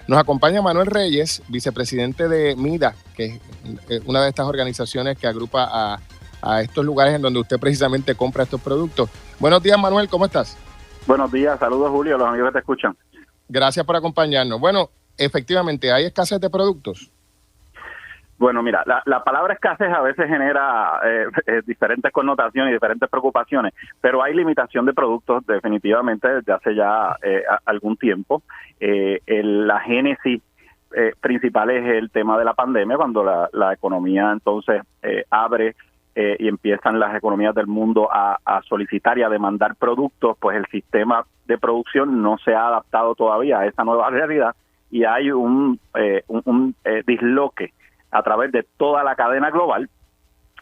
B: Nos acompaña Manuel Reyes, vicepresidente de MIDA, que es una de estas organizaciones que agrupa a estos lugares en donde usted precisamente compra estos productos. Buenos días, Manuel, ¿cómo estás?
J: Buenos días, saludos, Julio, los amigos que te escuchan.
B: Gracias por acompañarnos. Bueno, efectivamente, ¿hay escasez de productos?
J: Bueno, mira, la palabra escasez a veces genera diferentes connotaciones y diferentes preocupaciones, pero hay limitación de productos definitivamente desde hace ya algún tiempo. La génesis principal es el tema de la pandemia, cuando la economía entonces abre y empiezan las economías del mundo a solicitar y a demandar productos, pues el sistema de producción no se ha adaptado todavía a esa nueva realidad, y hay un disloque a través de toda la cadena global,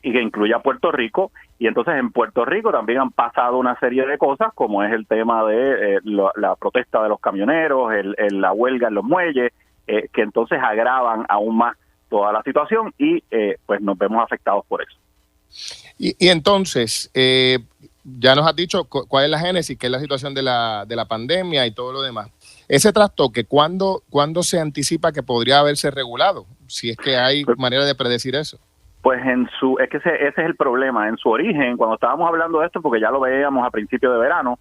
J: y que incluye a Puerto Rico. Y entonces en Puerto Rico también han pasado una serie de cosas, como es el tema de la protesta de los camioneros, la huelga en los muelles, que entonces agravan aún más toda la situación, y pues nos vemos afectados por eso.
B: Y entonces, ya nos has dicho cuál es la génesis, qué es la situación de la pandemia y todo lo demás. Ese trastoque, ¿cuándo se anticipa que podría haberse regulado? Si es que hay manera de predecir eso.
J: Pues es que ese es el problema. En su origen, cuando estábamos hablando de esto, porque ya lo veíamos a principios de verano,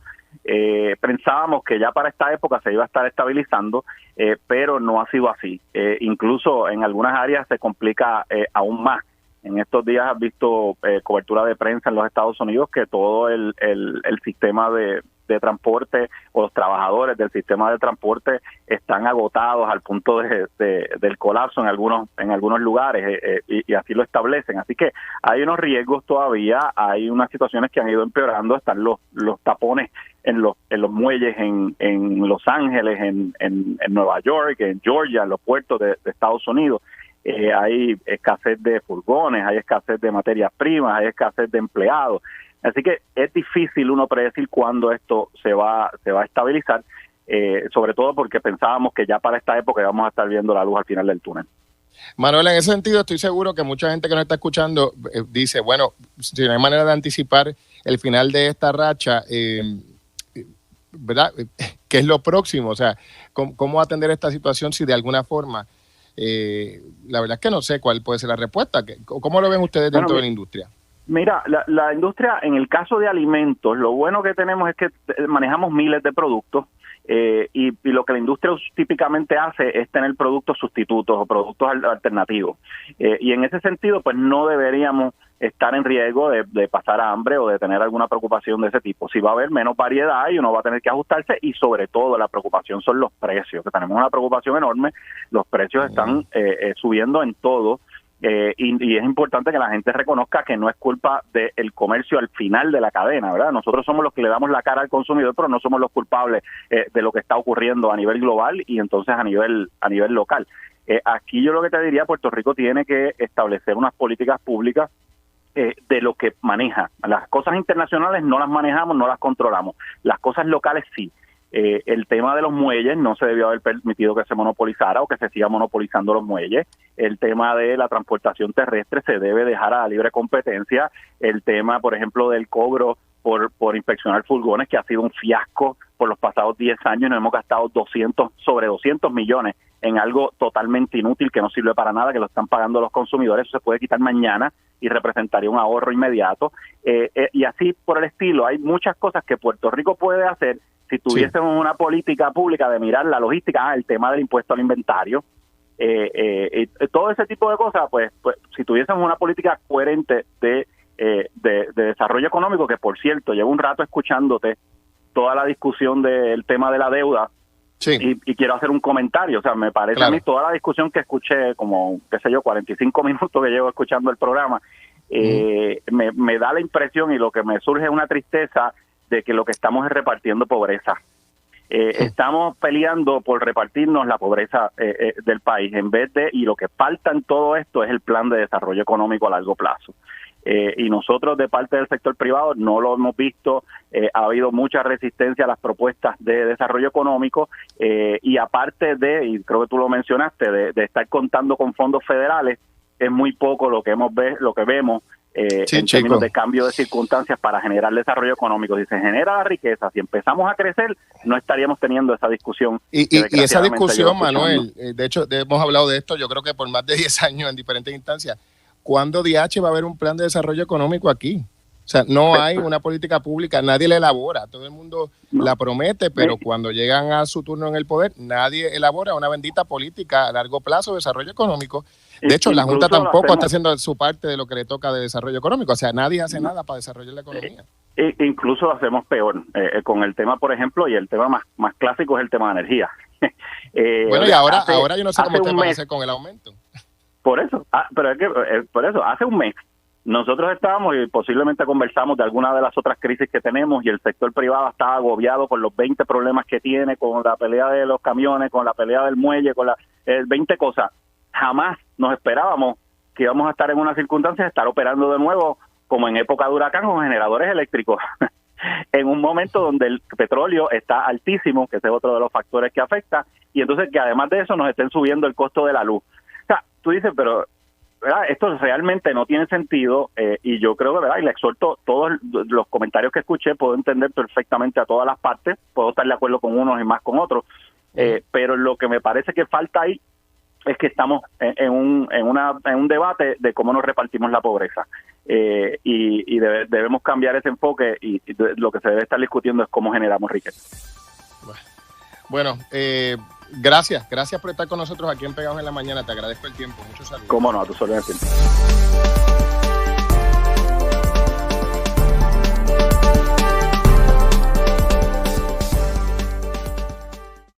J: pensábamos que ya para esta época se iba a estar estabilizando, pero no ha sido así. Incluso en algunas áreas se complica aún más. En estos días has visto cobertura de prensa en los Estados Unidos que todo el sistema de transporte o los trabajadores del sistema de transporte están agotados al punto del colapso en algunos lugares y así lo establecen. Así que hay unos riesgos todavía, hay unas situaciones que han ido empeorando, están los tapones en los muelles en Los Ángeles, en Nueva York, en Georgia, en los puertos de Estados Unidos. Hay escasez de furgones, hay escasez de materias primas, hay escasez de empleados. Así que es difícil uno predecir cuándo esto se va a estabilizar, sobre todo porque pensábamos que ya para esta época íbamos a estar viendo la luz al final del túnel.
B: Manuel, en ese sentido estoy seguro que mucha gente que nos está escuchando dice, bueno, si no hay manera de anticipar el final de esta racha, ¿verdad? ¿Qué es lo próximo? O sea, ¿cómo atender esta situación si de alguna forma... la verdad es que no sé cuál puede ser la respuesta. ¿Cómo lo ven ustedes dentro de la industria?
J: Mira, la industria, en el caso de alimentos, lo bueno que tenemos es que manejamos miles de productos y lo que la industria típicamente hace es tener productos sustitutos o productos alternativos. Y en ese sentido, pues no deberíamos estar en riesgo de pasar hambre o de tener alguna preocupación de ese tipo. Si va a haber menos variedad y uno va a tener que ajustarse, y sobre todo la preocupación son los precios, que tenemos una preocupación enorme. Los precios están subiendo en todo. Y es importante que la gente reconozca que no es culpa del comercio al final de la cadena, ¿verdad? Nosotros somos los que le damos la cara al consumidor, pero no somos los culpables de lo que está ocurriendo a nivel global y entonces a nivel local. Aquí yo lo que te diría, Puerto Rico tiene que establecer unas políticas públicas de lo que maneja. Las cosas internacionales no las manejamos, no las controlamos. Las cosas locales sí. El tema de los muelles no se debió haber permitido que se monopolizara o que se siga monopolizando los muelles. El tema de la transportación terrestre se debe dejar a la libre competencia. El tema, por ejemplo, del cobro por inspeccionar furgones, que ha sido un fiasco por los pasados 10 años. Nos hemos gastado sobre 200 millones en algo totalmente inútil que no sirve para nada, que lo están pagando los consumidores. Eso se puede quitar mañana y representaría un ahorro inmediato. Y así por el estilo. Hay muchas cosas que Puerto Rico puede hacer si tuviésemos una política pública de mirar la logística, el tema del impuesto al inventario, todo ese tipo de cosas, pues si tuviésemos una política coherente de desarrollo económico, que por cierto, llevo un rato escuchándote toda la discusión del tema de la deuda, y quiero hacer un comentario. O sea, me parece a mí toda la discusión que escuché, como, 45 minutos que llevo escuchando el programa, me da la impresión, y lo que me surge es una tristeza de que lo que estamos es repartiendo pobreza. Estamos peleando por repartirnos la pobreza del país, y lo que falta en todo esto es el plan de desarrollo económico a largo plazo. Y nosotros, de parte del sector privado, no lo hemos visto. Ha habido mucha resistencia a las propuestas de desarrollo económico, y aparte y creo que tú lo mencionaste, de estar contando con fondos federales, es muy poco lo que vemos en términos de cambio de circunstancias para generar desarrollo económico. Si se genera la riqueza, si empezamos a crecer, no estaríamos teniendo esa discusión.
B: Y esa discusión, Manuel, de hecho, hemos hablado de esto, yo creo que por más de 10 años en diferentes instancias. ¿Cuándo DH va a haber un plan de desarrollo económico aquí? O sea, no hay una política pública, nadie la elabora, todo el mundo la promete, pero cuando llegan a su turno en el poder, nadie elabora una bendita política a largo plazo de desarrollo económico. De hecho, la Junta tampoco está haciendo su parte de lo que le toca de desarrollo económico, o sea, nadie hace nada para desarrollar la economía.
J: Incluso lo hacemos peor, con el tema, por ejemplo, y el tema más clásico es el tema de energía.
B: Bueno, y ahora yo no sé cómo ustedes van a hacer con el aumento.
J: Por eso, hace un mes nosotros estábamos, y posiblemente conversamos de alguna de las otras crisis que tenemos, y el sector privado estaba agobiado con los 20 problemas que tiene, con la pelea de los camiones, con la pelea del muelle, con 20 cosas. Jamás nos esperábamos que íbamos a estar en una circunstancia de estar operando de nuevo, como en época de huracán, con generadores eléctricos. En un momento donde el petróleo está altísimo, que ese es otro de los factores que afecta, y entonces que además de eso nos estén subiendo el costo de la luz. O sea, tú dices, pero ¿verdad? Esto realmente no tiene sentido y yo creo que, ¿verdad? Y le exhorto, todos los comentarios que escuché, puedo entender perfectamente a todas las partes, puedo estar de acuerdo con unos y más con otros, pero lo que me parece que falta ahí es que estamos en un debate de cómo nos repartimos la pobreza y debemos cambiar ese enfoque y lo que se debe estar discutiendo es cómo generamos riqueza.
B: Bueno, gracias por estar con nosotros aquí en Pegados en la Mañana. Te agradezco el tiempo. Muchos saludos.
J: Cómo no, a tus órdenes siempre.